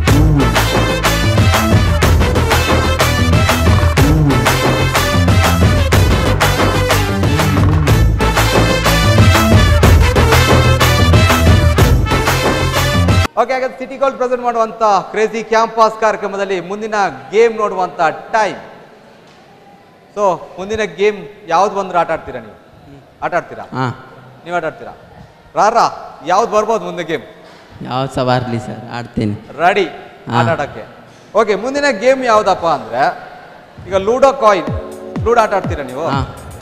ಓಕೆ, ಹಾಗಾದ್ರೆ ಸಿಟಿ ಗೋಲ್ಡ್ ಪ್ರೆಸೆಂಟ್ ಮಾಡುವಂಥ ಕ್ರೇಜಿ ಕ್ಯಾಂಪಸ್ ಕಾರ್ಯಕ್ರಮದಲ್ಲಿ ಮುಂದಿನ ಗೇಮ್ ನೋಡುವಂಥ ಟೈಮ್. ಸೊ ಮುಂದಿನ ಗೇಮ್ ಯಾವ್ದು ಬಂದ್ರೆ ಆಟ ಆಡ್ತೀರಾ ನೀವು? ಆಟ ಆಡ್ತೀರಾ? ನೀವು ಆಟ ಆಡ್ತೀರಾ? ರಾರಾ, ಯಾವ್ದು ಬರ್ಬೋದು ಮುಂದೆ ಗೇಮ್? ಯಾವ್ದು ಸಹ ಬರಲಿ ಸರ್, ಆಡ್ತೀನಿ. ರೆಡಿ ಆಟ ಆಡೋಕ್ಕೆ? ಓಕೆ, ಮುಂದಿನ ಗೇಮ್ ಯಾವುದಪ್ಪ ಅಂದರೆ ಈಗ ಲೂಡೋ ಕಾಯಿನ್. ಲೂಡೋ ಆಟ ಆಡ್ತೀರಾ ನೀವು?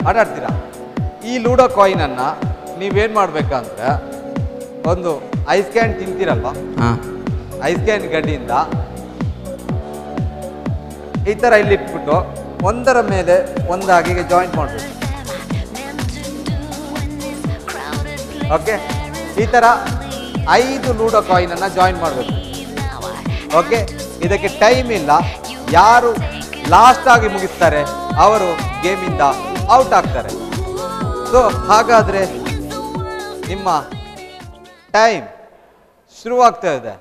ಆಟ ಆಡ್ತೀರಾ? ಈ ಲೂಡೋ ಕಾಯಿನನ್ನು ನೀವೇನು ಮಾಡಬೇಕಂದ್ರೆ, ಒಂದು ಐಸ್ ಕ್ಯಾನ್ ತಿಂತೀರಲ್ವ, ಐಸ್ ಕ್ಯಾನ್ ಗಡ್ಡಿಯಿಂದ ಈ ಥರ ಇಲ್ಲಿ ಇಟ್ಬಿಟ್ಟು ಒಂದರ ಮೇಲೆ ಒಂದಾಗಿ ಜಾಯಿಂಟ್ ಮಾಡಬೇಕು. ಓಕೆ, ಈ ಥರ 5 ಲೂಡೋ ಕಾಯಿನನ್ನು ಜಾಯಿನ್ ಮಾಡಬೇಕು. ಓಕೆ, ಇದಕ್ಕೆ ಟೈಮ್ ಇಲ್ಲ. ಯಾರು ಲಾಸ್ಟ್ ಆಗಿ ಮುಗಿಸ್ತಾರೆ ಅವರು ಗೇಮಿಂದ ಔಟ್ ಆಗ್ತಾರೆ. ಸೊ ಹಾಗಾದರೆ ನಿಮ್ಮ ಟೈಮ್ ಶುರುವಾಗ್ತಾ ಇದೆ.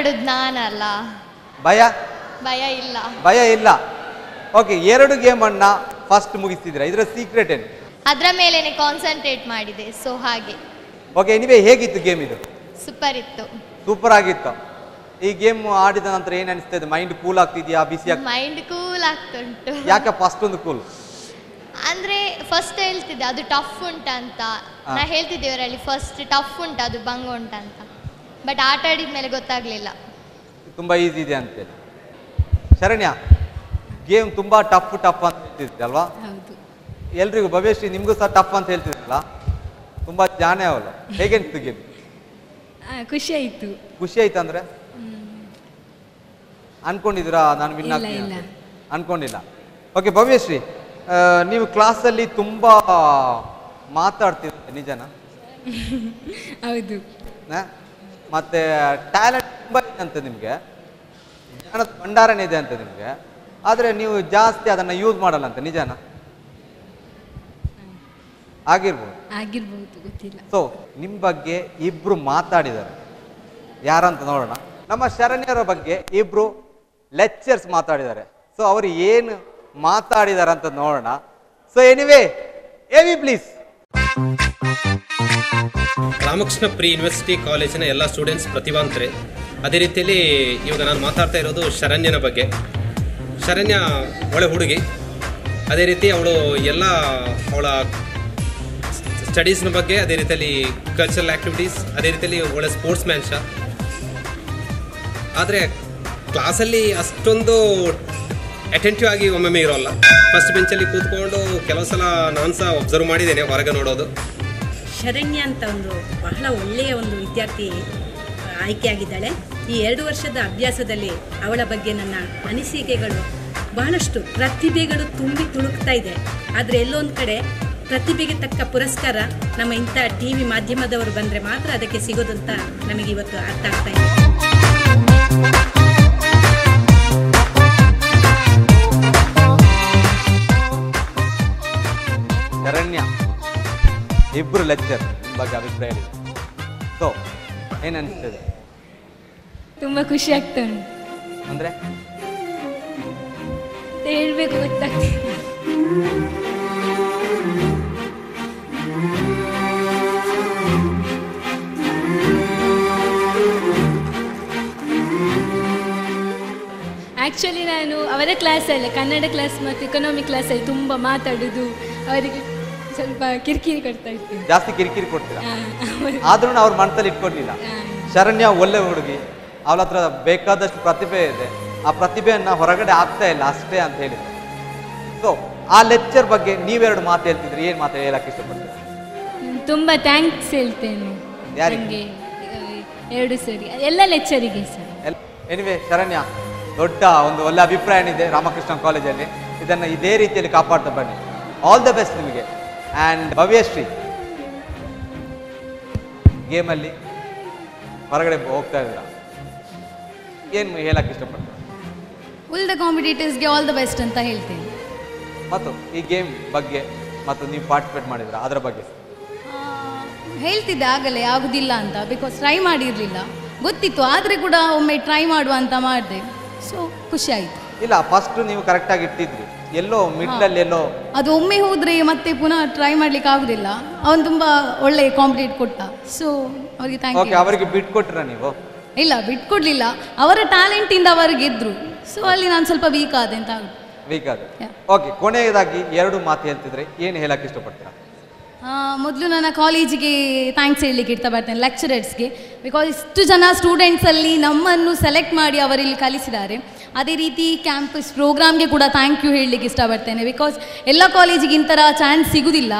ಆಡುದು ನಾನಲ್ಲ. ಭಯ ಭಯ ಇಲ್ಲ. ಓಕೆ, 2 ಗೇಮನ್ನ ಫಸ್ಟ್ ಮುಗಿಸ್ತಿದ್ದೀರಾ, ಇದರ ಸೀಕ್ರೆಟ್ ಏನು? ಅದರ ಮೇಲೇನೆ ಕಾನ್ಸಂಟ್ರೇಟ್ ಮಾಡಿದೆ, ಸೊ ಹಾಗೆ. ಓಕೆ, ಎನಿವೇ ಹೇಗಿತ್ತು ಗೇಮ್ ಇದು? ಸೂಪರ್ ಇತ್ತು. ಸೂಪರ್ ಆಗಿತ್ತು. ಈ ಗೇಮ್ ಆಡಿದ ನಂತರ ಏನ್ ಅನಿಸ್ತದೆ? ಮೈಂಡ್ ಕೂಲ್ ಆಗ್ತಿದ್ಯಾ, ಬಿಸಿ ಆಗ್ತಿದ್ಯಾ? ಮೈಂಡ್ ಕೂಲ್ ಆಗ್ತುಂಟು. ಯಾಕಪ್ಪ ಅಷ್ಟೊಂದು ಕೂಲ್? ಅಂದ್ರೆ ಫಸ್ಟ್ ಹೇಳ್ತಿದ್ದೆ ಅದು ಟಫ್ ಉಂಟಂತ, ನಾ ಹೇಳ್ತಿದ್ದೆ ಇವರಲ್ಲಿ ಫಸ್ಟ್ ಟಫ್ ಉಂಟು, ಅದು ಭಂಗ ಉಂಟಂತ. ಬಟ್ ಆಟ ಆಡಿದ್ಮೇಲೆ ಗೊತ್ತಾಗ್ಲಿಲ್ಲ ತುಂಬಾ ಈಸಿ ಇದೆ ಅಂತೇಳಿ. ಶರಣ್ಯ, ಗೇಮ್ ತುಂಬಾ ಟಫ್ ಅಂತ ಹೇಳ್ತಿದ್ದೆ ಅಲ್ವಾ? ಎಲ್ರಿಗೂ, ಭವ್ಯಶ್ರೀ ನಿಮ್ಗೂ ಸಹ ಟಫ್ ಅಂತ ಹೇಳ್ತಿದ್ರಲ್ಲ, ತುಂಬಾ ಜಾಣೆ ಅವಲ್ಲ. ಹೇಗೆ ಅನಿಸ್ತು ಗೇಮ್? ಖುಷಿ ಆಯ್ತು. ಖುಷಿ ಆಯ್ತು ಅಂದ್ರೆ ಅನ್ಕೊಂಡಿದ್ದೀರಾ ನಾನು ವಿನ್ ಆಗ್ತೀನಿ? ಅನ್ಕೊಂಡಿಲ್ಲ. ಓಕೆ ಭವ್ಯಶ್ರೀ, ನೀವು ಕ್ಲಾಸಲ್ಲಿ ತುಂಬಾ ಮಾತಾಡ್ತಿರ್ತೀರಿ, ನಿಜನಾ? ಹೌದು. ಮತ್ತೆ ಟ್ಯಾಲೆಂಟ್ ತುಂಬಾ ಇದೆ ಅಂತ ನಿಮಗೆ, ಜ್ಞಾನದ ಭಂಡಾರನೇ ಇದೆ ಅಂತ ನಿಮಗೆ, ಆದರೆ ನೀವು ಜಾಸ್ತಿ ಅದನ್ನು ಯೂಸ್ ಮಾಡಲ್ಲ ಅಂತ, ನಿಜನಾ? ಆಗಿರ್ಬೋದು, ಗೊತ್ತಿಲ್ಲ. ಸೊ ನಿಮ್ಮ ಬಗ್ಗೆ ಇಬ್ರು ಮಾತಾಡಿದ್ದಾರೆ, ಯಾರಂತ ನೋಡೋಣ. ನಮ್ಮ ಶರಣ್ಯರ ಬಗ್ಗೆ ಇಬ್ರು ಲೆಕ್ಚರ್ಸ್ ಮಾತಾಡಿದ್ದಾರೆ. ಸೊ ಅವರು ಏನು ಮಾತಾಡಿದ್ದಾರೆ ಅಂತ ನೋಡೋಣ. So anyway, AV please. Ramakrishna pre university ಕಾಲೇಜಿನ ಎಲ್ಲ ಸ್ಟೂಡೆಂಟ್ಸ್ ಪ್ರತಿಭಾವಂತರೇ. ಅದೇ ರೀತಿಯಲ್ಲಿ ಇವಾಗ ನಾನು ಮಾತಾಡ್ತಾ ಇರೋದು ಶರಣ್ಯನ ಬಗ್ಗೆ. ಶರಣ್ಯ ಒಳ್ಳೆ ಹುಡುಗಿ, ಅದೇ ರೀತಿ ಅವಳ ಸ್ಟಡೀಸ್ನ ಬಗ್ಗೆ, ಅದೇ ರೀತಿಯಲ್ಲಿ ಕಲ್ಚರಲ್ ಆ್ಯಕ್ಟಿವಿಟೀಸ್, ಅದೇ ರೀತಿಯಲ್ಲಿ ಒಳ್ಳೆ ಸ್ಪೋರ್ಟ್ಸ್ ಮ್ಯಾನ್ಶ. ಆದರೆ ಕ್ಲಾಸಲ್ಲಿ ಅಷ್ಟೊಂದು ಅಟೆಂಟಿವ್ ಆಗಿ ಒಮ್ಮೊಮ್ಮೆ ಇರೋಲ್ಲ. ಫಸ್ಟ್ ಬೆಂಚಲ್ಲಿ ಕೂತ್ಕೊಂಡು ಕೆಲವು ಸಲ ನಾನು ಸಹ ಒಬ್ಸರ್ವ್ ಮಾಡಿದ್ದೇನೆ ಹೊರಗೆ ನೋಡೋದು. ಶರಣ್ಯ ಅಂತ ಬಹಳ ಒಳ್ಳೆಯ ವಿದ್ಯಾರ್ಥಿ ಆಯ್ಕೆಯಾಗಿದ್ದಾಳೆ. ಈ 2 ವರ್ಷದ ಅಭ್ಯಾಸದಲ್ಲಿ ಅವಳ ಬಗ್ಗೆ ನನ್ನ ಅನಿಸಿಕೆಗಳು ಬಹಳಷ್ಟು, ಪ್ರತಿಭೆಗಳು ತುಂಬಿ ತುಳುಕ್ತಾ ಇದೆ. ಆದರೆ ಎಲ್ಲೊಂದು ಕಡೆ ಪ್ರತಿಭೆಗೆ ತಕ್ಕ ಪುರಸ್ಕಾರ ನಮ್ಮ ಇಂಥ TV ಮಾಧ್ಯಮದವರು ಬಂದರೆ ಮಾತ್ರ ಅದಕ್ಕೆ ಸಿಗೋದು ಅಂತ ನಮಗೆ ಇವತ್ತು ಅರ್ಥ ಆಗ್ತಾ ಇದೆ. ಶರಣ್ಯ, ಇಬ್ರು ಲೆಕ್ಚರ್ ಬಗ್ಗೆ ಅಭಿಪ್ರಾಯ ಇದೆ. ಸೊ ಏನು ಅನಿಸ್ತದೆ? ತುಂಬಾ ಖುಷಿ ಆಗ್ತಾ ಉಂಟು. ಅಂದ್ರೆ ಹೇಳ್ಬೇಕು ಗೊತ್ತಾಗ್ತಿಲ್ಲ. ಆ್ಯಕ್ಚುಲಿ ನಾನು ಅವರ ಕ್ಲಾಸಲ್ಲಿ, ಕನ್ನಡ ಕ್ಲಾಸ್ ಮತ್ತು ಎಕನಾಮಿಕ್ ಕ್ಲಾಸಲ್ಲಿ ತುಂಬ ಮಾತಾಡೋದು, ಅವರಿಗೆ ಸ್ವಲ್ಪ ಕಿರಿಕಿರಿ ಕೊಡ್ತಾ ಇರ್ತೀನಿ. ಜಾಸ್ತಿ ಕಿರಿಕಿರಿ ಕೊಡ್ತೀರಾ? ಆದ್ರೂ ಅವ್ರ ಮನಸ್ಸಲ್ಲಿ ಇಟ್ಕೊಂಡಿಲ್ಲ. ಶರಣ್ಯ ಒಳ್ಳೆ ಹುಡುಗಿ, ಅವಳ ಹತ್ರ ಬೇಕಾದಷ್ಟು ಪ್ರತಿಭೆ ಇದೆ, ಆ ಪ್ರತಿಭೆಯನ್ನ ಹೊರಗಡೆ ಆಗ್ತಾ ಇಲ್ಲ ಅಷ್ಟೇ ಅಂತ ಹೇಳಿದ್ರು. ಸೊ ಆ ಲೆಕ್ಚರ್ ಬಗ್ಗೆ ನೀವೆರಡು ಮಾತು ಹೇಳ್ತಿದ್ರಿ, ಏನು ಮಾತು ಹೇಳಕ್ಕೆ ಇಷ್ಟಪಡ್ತೀರಾ? ತುಂಬ ಥ್ಯಾಂಕ್ಸ್ ಹೇಳ್ತೇನೆ. ಯಾರಿಗೆ? 2 ಸರಿ ಎಲ್ಲ ಲೆಕ್ಚರಿಗೆ ಸರ್. ಎನಿವೆ ಶರಣ್ಯ, ದೊಡ್ಡ ಒಂದು ಒಳ್ಳೆ ಅಭಿಪ್ರಾಯ ಇದೆ ರಾಮಕೃಷ್ಣ ಕಾಲೇಜಲ್ಲಿ. ಇದನ್ನು ಇದೇ ರೀತಿಯಲ್ಲಿ ಕಾಪಾಡ್ತಾ ಬನ್ನಿ. ಆಲ್ ದ ಬೆಸ್ಟ್ ನಿಮಗೆ. ಆ್ಯಂಡ್ ಭವ್ಯಶ್ರೀ, ಗೇಮಲ್ಲಿ ಹೊರಗಡೆ ಹೋಗ್ತಾ ಇದ್ದೀರಾ, ಏನು ಹೇಳಕ್ಕೆ ಇಷ್ಟಪಡ್ತೀರಾ? ಉಳಿದ ಕಾಂಪಿಟೇಟರ್ಸ್ಗೆ ಆಲ್ ದ ಬೆಸ್ಟ್ ಅಂತ ಹೇಳ್ತೇನೆ. ಮತ್ತು ಈ ಗೇಮ್ ಬಗ್ಗೆ ಮತ್ತು ನೀವು ಪಾರ್ಟಿಸಿಪೇಟ್ ಮಾಡಿದ್ರ ಅದರ ಬಗ್ಗೆ ಹೇಳ್ತಿದ್ದೆ ಆಗಲೇ, ಆಗುದಿಲ್ಲ ಅಂತ, ಬಿಕಾಸ್ ಟ್ರೈ ಮಾಡಿರಲಿಲ್ಲ, ಗೊತ್ತಿತ್ತು, ಆದರೆ ಕೂಡ ಒಮ್ಮೆ ಟ್ರೈ ಮಾಡುವ ಅಂತ ಮಾಡಿದೆ. ಸೊ ಖುಷಿ ಆಯಿತು. ಇಲ್ಲ, ಫಸ್ಟ್ ನೀವು ಕರೆಕ್ಟಾಗಿ ಇಟ್ಟಿದ್ರಿ, ಎಲ್ಲೋ ಮಿಡ್ಲಲ್ಲಿ ಎಲ್ಲೋ ಅದು ಒಮ್ಮೆ ಹೋದರೆ ಮತ್ತೆ ಪುನಃ ಟ್ರೈ ಮಾಡ್ಲಿಕ್ಕೆ ಆಗುದಿಲ್ಲ. ಅವನು ತುಂಬ ಒಳ್ಳೆ ಕಾಂಪಿಟೇಟ್ ಕೊಟ್ಟ. ಸೊ ಅವರಿಗೆ ಥ್ಯಾಂಕ್ ಯು. ಅವರಿಗೆ ಬಿಟ್ಕೊಟ್ರ ನೀವು? ಇಲ್ಲ, ಬಿಟ್ಕೊಡ್ಲಿಲ್ಲ, ಅವರ ಟ್ಯಾಲೆಂಟಿಂದ ಅವರು ಗೆದ್ರು. ಸೊ ಅಲ್ಲಿ ನಾನು ಸ್ವಲ್ಪ ವೀಕ್ ಆದೆ ಅಂತ ಆಗುತ್ತೆ. ವೀಕ್ ಆದ. ಓಕೆ, ಕೊನೆಯದಾಗಿ 2 ಮಾತು ಹೇಳ್ತಿದ್ರೆ ಏನು ಹೇಳಕ್ಕೆ ಇಷ್ಟಪಡ್ತೀರಾ? ಮೊದಲು ನನ್ನ ಕಾಲೇಜಿಗೆ ಥ್ಯಾಂಕ್ಸ್ ಹೇಳಲಿಕ್ಕೆ ಇಷ್ಟಪಡ್ತೇನೆ, ಲೆಕ್ಚರರ್ಸ್ಗೆ. ಬಿಕಾಸ್ ಇಷ್ಟು ಜನ ಸ್ಟೂಡೆಂಟ್ಸಲ್ಲಿ ನಮ್ಮನ್ನು ಸೆಲೆಕ್ಟ್ ಮಾಡಿ ಅವರಿಲ್ಲಿ ಕಲಿಸಿದ್ದಾರೆ. ಅದೇ ರೀತಿ ಕ್ಯಾಂಪಸ್ ಪ್ರೋಗ್ರಾಮ್ಗೆ ಕೂಡ ಥ್ಯಾಂಕ್ ಯು ಹೇಳಲಿಕ್ಕೆ ಇಷ್ಟಪಡ್ತೇನೆ. ಬಿಕಾಸ್ ಎಲ್ಲ ಕಾಲೇಜಿಗೆ ಇಂಥರ ಚಾನ್ಸ್ ಸಿಗೋದಿಲ್ಲ.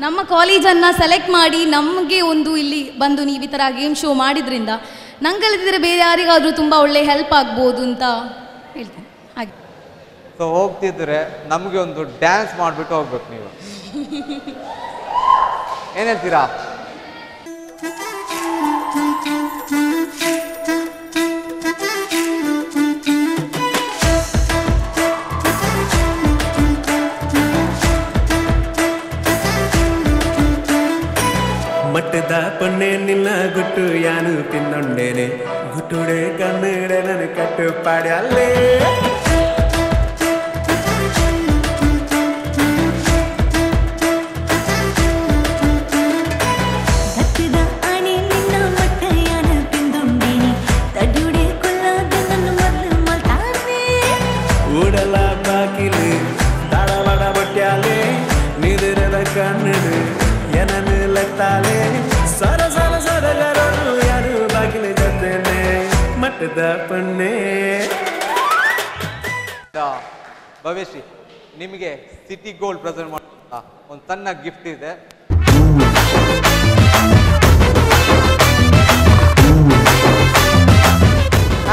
ನಮ್ಮ ಕಾಲೇಜನ್ನು ಸೆಲೆಕ್ಟ್ ಮಾಡಿ ನಮಗೆ ಒಂದು ಇಲ್ಲಿ ಬಂದು ನೀವು ಈ ಥರ ಗೇಮ್ ಶೋ ಮಾಡಿದ್ರಿಂದ ನಂಗಲ್ದಿದ್ರೆ ಬೇರೆ ಯಾರಿಗಾದರೂ ತುಂಬ ಒಳ್ಳೆ ಹೆಲ್ಪ್ ಆಗ್ಬೋದು ಅಂತ ಹೇಳ್ತೇನೆ. ಹಾಗೆ ಸೊ ಹೋಗ್ತಿದ್ರೆ ನಮಗೆ ಒಂದು ಡ್ಯಾನ್ಸ್ ಮಾಡಿಬಿಟ್ಟು ಹೋಗ್ಬೇಕು ನೀವು. ಏನು ಹೇಳ್ತೀರಾ? ಮಟ್ಟದ ಪೊನ್ನೆ ನಿನ್ನ ಗುಟ್ಟು ಯಾನು ತಿನ್ನೊಂಡೇನೆ ಗುಟ್ಟುಡೆ ಕಣ್ಣು ಪಾಡ್ಯಾಲೆ ಊಡಲ ಬಾಕಿಲು ತಾಳವಾಡ ಬಟ್ಟ್ಯಾಲೆ ನಿದಿರದ ಕಣ್ಣು ಏನನ್ನು ಲಗ್ತಾಲೆ ಸರ ಸರ ಸರಗರರು ಯಾರು ಬಾಗಿಲು ಜೊತೆನೆ ಮಟ್ಟದ ಪಣ್ಣೆ. ಭವೇಶ್ರೀ, ನಿಮಗೆ ಸಿಟಿ ಗೋಲ್ಡ್ ಪ್ರೆಸೆಂಟ್ ಮಾಡುವಂತ ಒಂದು ಸಣ್ಣ ಗಿಫ್ಟ್ ಇದೆ.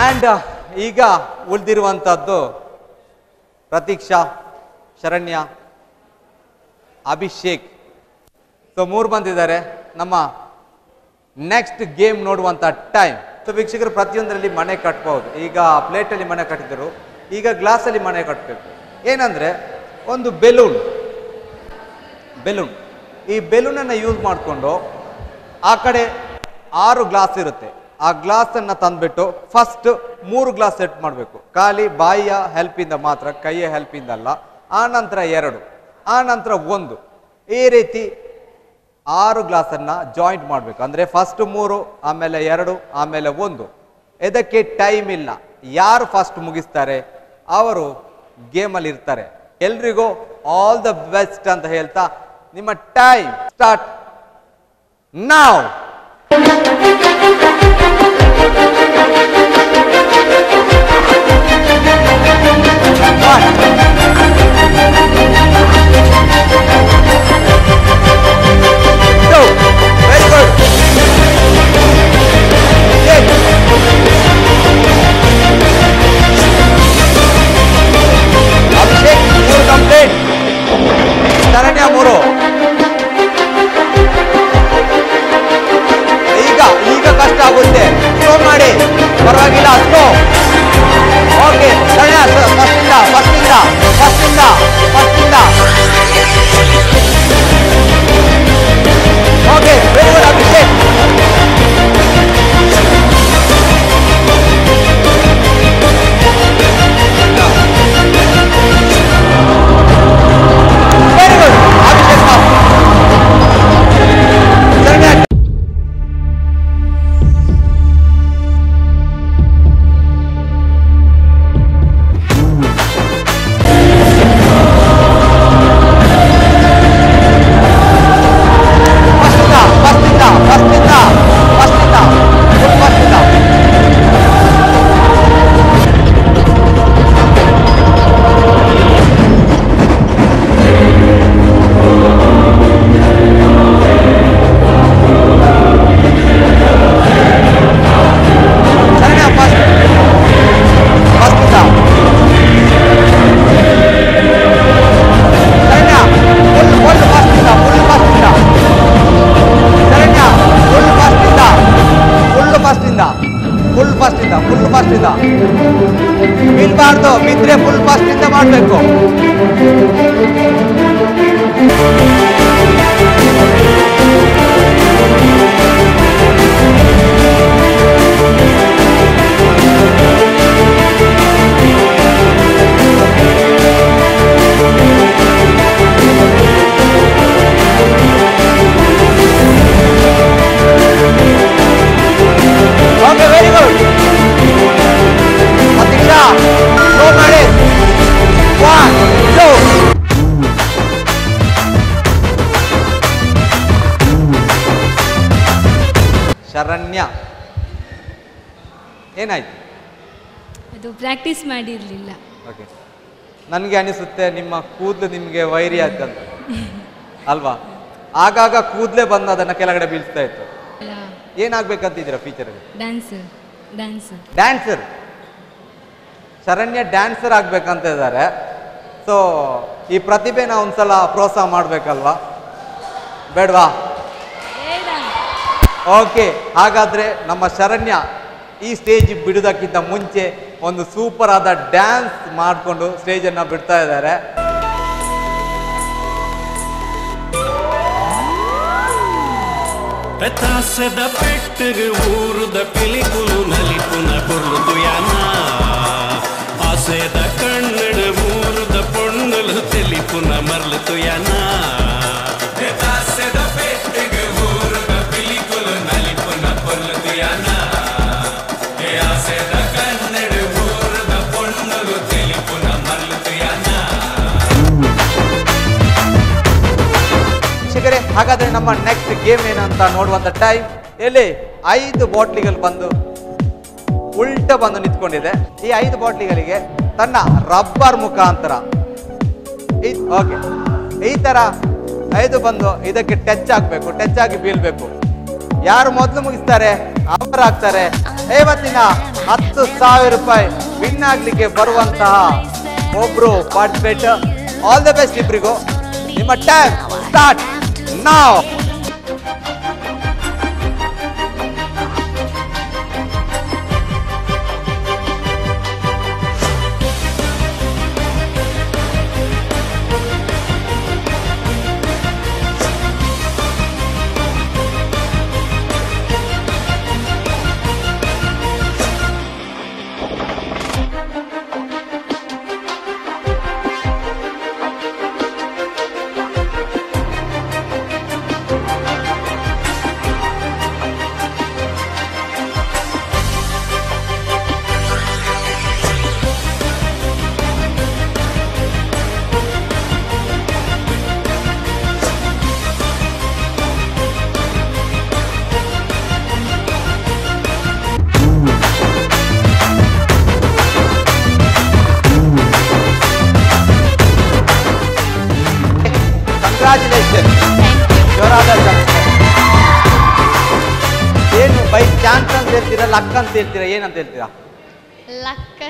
ಆ್ಯಂಡ್ ಈಗ ಉಳಿದಿರುವಂಥದ್ದು ಪ್ರತೀಕ್ಷಾ, ಶರಣ್ಯ, ಅಭಿಷೇಕ್. ಸೊ 3 ಬಂದಿದ್ದಾರೆ. ನಮ್ಮ ನೆಕ್ಸ್ಟ್ ಗೇಮ್ ನೋಡುವಂಥ ಟೈಮ್. ಸೊ ವೀಕ್ಷಕರು, ಪ್ರತಿಯೊಂದರಲ್ಲಿ ಮನೆ ಕಟ್ಬೋದು. ಈಗ ಪ್ಲೇಟಲ್ಲಿ ಮನೆ ಕಟ್ಟಿದ್ರು, ಈಗ ಗ್ಲಾಸಲ್ಲಿ ಮನೆ ಕಟ್ಟಬೇಕು. ಏನಂದರೆ ಒಂದು ಬೆಲೂನ್, ಈ ಬೆಲೂನನ್ನು ಯೂಸ್ ಮಾಡಿಕೊಂಡು ಆ ಕಡೆ 6 ಗ್ಲಾಸ್ ಇರುತ್ತೆ. ಆ ಗ್ಲಾಸನ್ನು ತಂದುಬಿಟ್ಟು ಫಸ್ಟ್ 3 ಗ್ಲಾಸ್ ಸೆಟ್ ಮಾಡಬೇಕು. ಖಾಲಿ ಬಾಯಿಯ ಹೆಲ್ಪಿಂದ ಮಾತ್ರ, ಕೈಯ ಹೆಲ್ಪಿಂದ ಅಲ್ಲ. ಆ ನಂತರ 2, ಆ ನಂತರ 1, ಈ ರೀತಿ 6 ಗ್ಲಾಸನ್ನು ಜಾಯಿಂಟ್ ಮಾಡಬೇಕು. ಅಂದರೆ ಫಸ್ಟ್ 3, ಆಮೇಲೆ 2, ಆಮೇಲೆ 1. ಇದಕ್ಕೆ ಟೈಮ್ ಇಲ್ಲ. ಯಾರು ಫಸ್ಟ್ ಮುಗಿಸ್ತಾರೆ ಅವರು ಗೇಮಲ್ಲಿ ಇರ್ತಾರೆ. ಎಲ್ರಿಗೂ ಆಲ್ ದ ಬೆಸ್ಟ್ ಅಂತ ಹೇಳ್ತಾ ನಿಮ್ಮ time start now. Abhishek 3 complete, Sharanya 3. ಈಗ ಕಷ್ಟ ಆಗುತ್ತೆ, ಸ್ಲೋ ಮಾಡಿ, ಪರವಾಗಿಲ್ಲ, ಸ್ಲೋ. ಓಕೆ ಶರಣ್ಯ, ಫಸ್ಟಿಂದ. Okay, very good Abhishek. Very good Abhishek. Sharanya full fast ಇಂದ ನಿಲ್ಬಾರ್ದು, ಬಿದ್ರೆ ಫುಲ್ ಫಾಸ್ಟ್ ಇಂದ ಮಾಡಬೇಕು. Okay, very good. Pratiksha slow ಮಾಡಿ. 1 2 ಶರಣ್ಯ, ಏನಾಯ್ತು? ಅದು ಪ್ರಾಕ್ಟೀಸ್ ಮಾಡಿರಲಿಲ್ಲ. ಓಕೆ, ನನಗೆ ಅನಿಸುತ್ತೆ ನಿಮ್ಮ ಕೂದಲು ನಿಮಗೆ ವೈರಿ ಆಯ್ತಂತ ಅಲ್ವಾ? ಆಗಾಗ ಕೂದಲೇ ಬಂದು ಅದನ್ನು ಕೆಳಗಡೆ ಬೀಳ್ತಾ ಇತ್ತು. ಏನಾಗ್ಬೇಕಂತಿದ್ದೀರಾ ಫ್ಯೂಚರ್? ಡ್ಯಾನ್ಸರ್. ಶರಣ್ಯ ಡ್ಯಾನ್ಸರ್ ಆಗ್ಬೇಕಂತ ಇದ್ದಾರೆ. ಸೊ ಈ ಪ್ರತಿಭೆನ ಒಂದ್ಸಲ ಪ್ರೋತ್ಸಾಹ ಮಾಡ್ಬೇಕಲ್ವಾ, ಬೇಡವಾ? ಓಕೆ, ಹಾಗಾದ್ರೆ ನಮ್ಮ ಶರಣ್ಯ ಈ ಸ್ಟೇಜ್ ಬಿಡುವುದಕ್ಕಿಂತ ಮುಂಚೆ ಒಂದು ಸೂಪರ್ ಆದ ಡ್ಯಾನ್ಸ್ ಮಾಡಿಕೊಂಡು ಸ್ಟೇಜನ್ನು ಬಿಡ್ತಾ ಇದ್ದಾರೆ. ಪೆತ್ತಾಸದ ಪೆಟ್ಟಿಗೆ ಊರುದ ಪಿಲಿಕುಲು ನಲಿಪುನ ಕೊರ್ಲು ತುಯಾನ ఆసేద కన్నడ ఊరుద పొన్నులు తెలిపున మరలుతు యానా ఆసేద పెట్టెగ ఊరుద పిలికులు నలిపున పొల్లుతు యానా ఆసేద కన్నడ ఊరుద పొన్నులు తెలిపున మరలుతు యానా. ಶಿಕ್ಷಕರೇ, ಹಾಗಾದ್ರೆ ನಮ್ಮ ನೆಕ್ಸ್ಟ್ ಗೇಮ್ ಏನಂತ ನೋಡುವಂತ ಟೈಮ್. ಇಲ್ಲಿ 5 ಬಾಟ್ಲಿಗಳು ಬಂದು ಉಲ್ಟ ಬಂದು ನಿಂತ್ಕೊಂಡಿದೆ. ಈ 5 ಬಾಟ್ಲಿಗಳಿಗೆ ತನ್ನ ರಬ್ಬರ್ ಮುಖಾಂತರ ಓಕೆ ಈ ತರ 5 ಬಂದು ಇದಕ್ಕೆ ಟಚ್ ಆಗ್ಬೇಕು, ಟಚ್ ಆಗಿ ಬೀಳ್ಬೇಕು. ಯಾರು ಮೊದಲು ಮುಗಿಸ್ತಾರೆ ಅವರಾಗ್ತಾರೆ ಇವತ್ತಿನ 10,000 ರೂಪಾಯಿ ವಿನ್ ಆಗ್ಲಿಕ್ಕೆ ಬರುವಂತಹ ಒಬ್ರು ಪಾರ್ಟಿಸಿಪೇಟ್. ಆಲ್ ದ ಬೆಸ್ಟ್ ಇಬ್ರಿಗೂ. ನಿಮ್ಮ ಟೈಮ್ ಸ್ಟಾರ್ಟ್ now. ಕಂಗ್ರಾಚುಲೇಷನ್. ಜೋರಾದ ಏನು ಬೈ ಚಾನ್ಸ್ ಅಂತ ಹೇಳ್ತೀರಾ, ಲಕ್ ಅಂತ ಹೇಳ್ತೀರಾ, ಏನಂತ ಹೇಳ್ತೀರಾ? ಲಕ್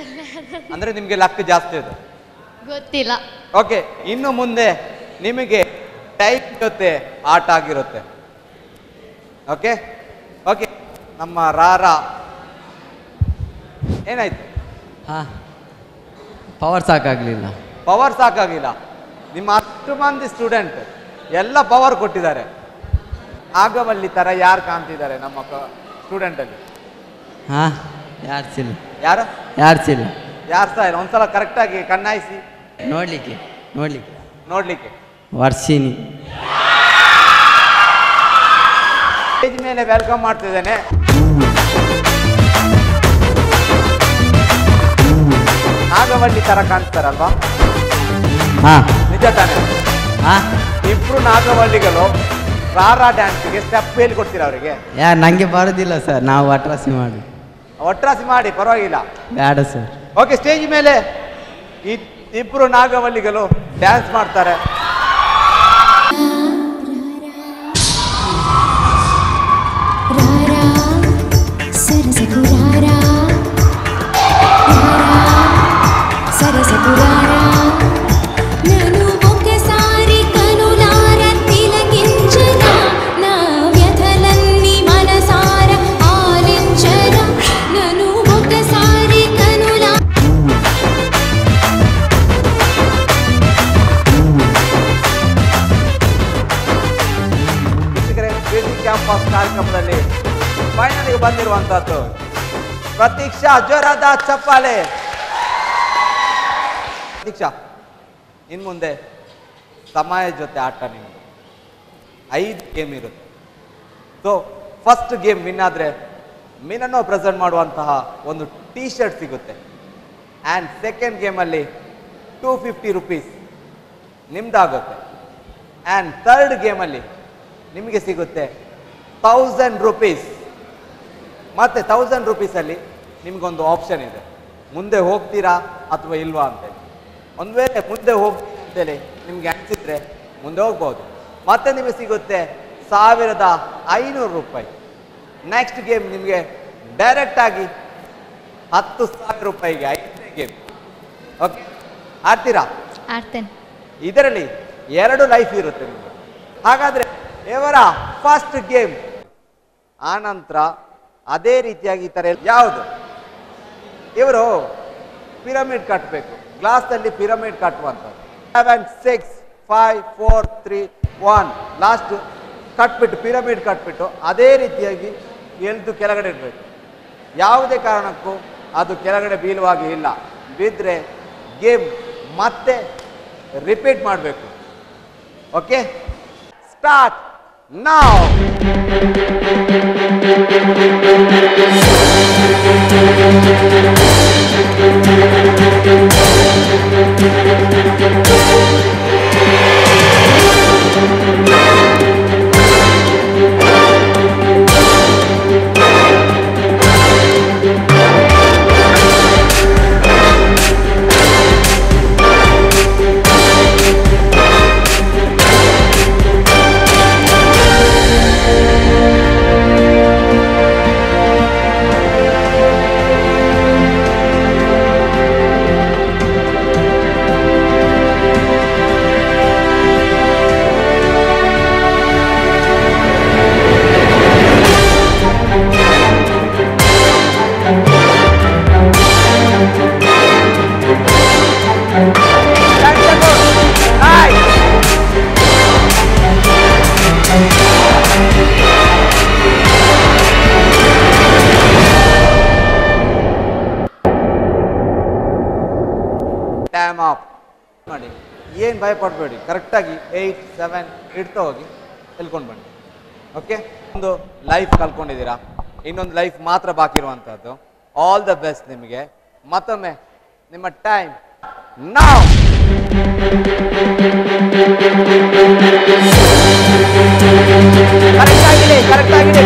ಅಂದ್ರೆ ನಿಮ್ಗೆ ಲಕ್ ಜಾಸ್ತಿ ಇದೆ. ಗೊತ್ತಿಲ್ಲ. ಓಕೆ, ಇನ್ನು ಮುಂದೆ ನಿಮಗೆ ಟೈಪ್ ಜೊತೆ ಆಟ ಆಗಿರುತ್ತೆ. ಓಕೆ ಓಕೆ, ನಮ್ಮ ರಾರಾ ಏನಾಯ್ತು? ಪವರ್ ಸಾಕಾಗಲಿಲ್ಲ. ಪವರ್ ಸಾಕಾಗಿಲ್ಲ. ನಿಮ್ಮ 10 ಮಂದಿ ಸ್ಟೂಡೆಂಟ್ ಎಲ್ಲ ಪವರ್ ಕೊಟ್ಟಿದ್ದಾರೆ. ಆಗವಲ್ಲಿ ತರ ಯಾರು ಕಾಣ್ತಿದ್ದಾರೆ ನಮ್ಮ ಸ್ಟೂಡೆಂಟಲ್ಲಿ? ಯಾರು ಸಿಲ್ಲ. ಯಾರು ಯಾರು ಸಿಲ್ಲ. ಯಾರು ಸಹ ಇಲ್ಲ. ಒಂದ್ಸಲ ಕರೆಕ್ಟಾಗಿ ಕಣ್ಣಾಯಿಸಿ ನೋಡ್ಲಿಕ್ಕೆ ನೋಡ್ಲಿಕ್ಕೆ ನೋಡ್ಲಿಕ್ಕೆ. ವರ್ಷಿನಿ ಸ್ಟೇಜ್ ಮೇಲೆ ವೆಲ್ಕಮ್ ಮಾಡ್ತಿದ್ದೇನೆ. ನಾಗವಲ್ಲಿ ತರ ಕಾಣಿಸ್ತಾರಲ್ವಾ? ನಿಜ ತಾನೆ? ಇಬ್ರು ನಾಗವಲ್ಲಿಗಳು ರಾರಾ ಡ್ಯಾನ್ಸ್ಗೆ ಸ್ಟೆಪ್ ಹೇಳಿ ಕೊಡ್ತೀರಾ ಅವರಿಗೆ? ನಂಗೆ ಬರೋದಿಲ್ಲ ಸರ್, ನಾವು ಒಟ್ರಾಸಿ ಮಾಡಿ ಒಟ್ರಾಸಿ ಮಾಡಿ ಪರವಾಗಿಲ್ಲ. ಬೇಡ ಸರ್. ಓಕೆ, ಸ್ಟೇಜ್ ಮೇಲೆ ಇಬ್ರು ನಾಗವಲ್ಲಿಗಳು ಡ್ಯಾನ್ಸ್ ಮಾಡ್ತಾರೆ. ಕ್ಯಾಂಪಸ್ ಕಾರ್ಯಕ್ರಮದಲ್ಲಿ ಫೈನಲ್ಗೆ ಬಂದಿರುವಂತಹದ್ದು ಪ್ರತೀಕ್ಷಾ. ಜೋರಾದ ಚಪ್ಪಾಳೆ. ಪ್ರತೀಕ್ಷಾ, ಇನ್ ಮುಂದೆ ಸಮಯ ಜೊತೆ ಆಟ ನಿಮ್ಗೆ 5 ಗೇಮ್ ಇರುತ್ತೆ. ಸೊ ಫಸ್ಟ್ ಗೇಮ್ ವಿನ್ ಆದ್ರೆ ಮೀನನ್ನು ಪ್ರೆಸೆಂಟ್ ಮಾಡುವಂತಹ ಒಂದು ಟೀ ಶರ್ಟ್ ಸಿಗುತ್ತೆ. ಆ್ಯಂಡ್ ಸೆಕೆಂಡ್ ಗೇಮಲ್ಲಿ 250 ರೂಪೀಸ್ ನಿಮ್ದಾಗುತ್ತೆ. ಆ್ಯಂಡ್ ಥರ್ಡ್ ಗೇಮಲ್ಲಿ ನಿಮಗೆ ಸಿಗುತ್ತೆ 1000 ರೂಪೀಸ್. ಮತ್ತೆ 1000 ರೂಪೀಸಲ್ಲಿ ನಿಮಗೊಂದು ಆಪ್ಷನ್ ಇದೆ, ಮುಂದೆ ಹೋಗ್ತೀರಾ ಅಥವಾ ಇಲ್ವಾ ಅಂತೇಳಿ. ಒಂದು ವೇಳೆ ಮುಂದೆ ಹೋಗ್ತೀರಾ ಅಂತೇಳಿ ನಿಮ್ಗೆ ಅನಿಸಿದ್ರೆ ಮುಂದೆ ಹೋಗ್ಬೋದು. ಮತ್ತೆ ನಿಮಗೆ ಸಿಗುತ್ತೆ 1500 ರೂಪಾಯಿ. ನೆಕ್ಸ್ಟ್ ಗೇಮ್ ನಿಮಗೆ ಡೈರೆಕ್ಟ್ ಆಗಿ 10,000 ರೂಪಾಯಿಗೆ 5ನೇ ಗೇಮ್. ಓಕೆ, ಆಡ್ತೀರಾ? ಆಡ್ತೇನೆ. ಇದರಲ್ಲಿ 2 ಲೈಫ್ ಇರುತ್ತೆ ನಿಮಗೆ. ಹಾಗಾದ್ರೆ ಇವರ ಫಸ್ಟ್ ಗೇಮ್ ಆನಂತರ ಅದೇ ರೀತಿಯಾಗಿ ಈ ಥರ ಯಾವುದು ಇವರು ಪಿರಮಿಡ್ ಕಟ್ಟಬೇಕು. ಗ್ಲಾಸ್ನಲ್ಲಿ ಪಿರಮಿಡ್ ಕಟ್ಟುವಂಥದ್ದು. 7 6 5 4 3 1 ಲಾಸ್ಟ್ ಕಟ್ಬಿಟ್ಟು ಪಿರಮಿಡ್ ಕಟ್ಬಿಟ್ಟು ಅದೇ ರೀತಿಯಾಗಿ ಎಳ್ದು ಕೆಳಗಡೆ ಇಡಬೇಕು. ಯಾವುದೇ ಕಾರಣಕ್ಕೂ ಅದು ಕೆಳಗಡೆ ಬೀಳುವಾಗಿ ಇಲ್ಲ. ಬಿದ್ದರೆ ಗೇಮ್ ಮತ್ತೆ ರಿಪೀಟ್ ಮಾಡಬೇಕು. Okay, start now. Time of ಮಾಡಿ. ಏನು ಭಯ ಪಡಬೇಡಿ, ಕರೆಕ್ಟಾಗಿ 8, 7 ಇಡ್ತಾ ಹೋಗಿ ಎಲ್ಕೊಂಡು ಬನ್ನಿ. ಓಕೆ, ಒಂದು ಲೈಫ್ ಕಲ್ಕೊಂಡಿದ್ದೀರಾ, ಇನ್ನೊಂದು ಲೈಫ್ ಮಾತ್ರ ಬಾಕಿ ಇರುವಂಥದ್ದು. ಆಲ್ ದ ಬೆಸ್ಟ್ ನಿಮಗೆ. ಮತ್ತೊಮ್ಮೆ ನಿಮ್ಮ ಟೈಮ್ ನಾವ್. ಕರೆಕ್ಟ್ ಆಗಿದೆ, ಕರೆಕ್ಟ್ ಆಗಿದೆ.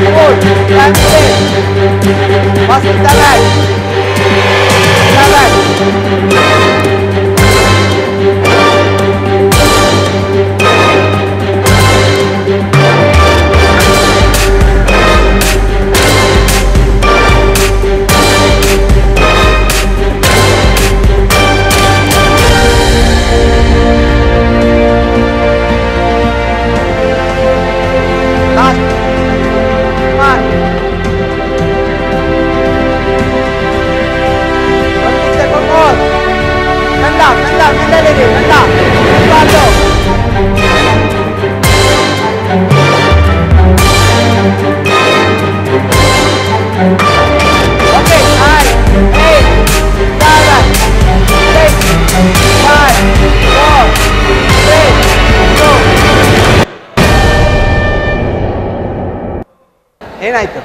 ಏನಾಯ್ತು?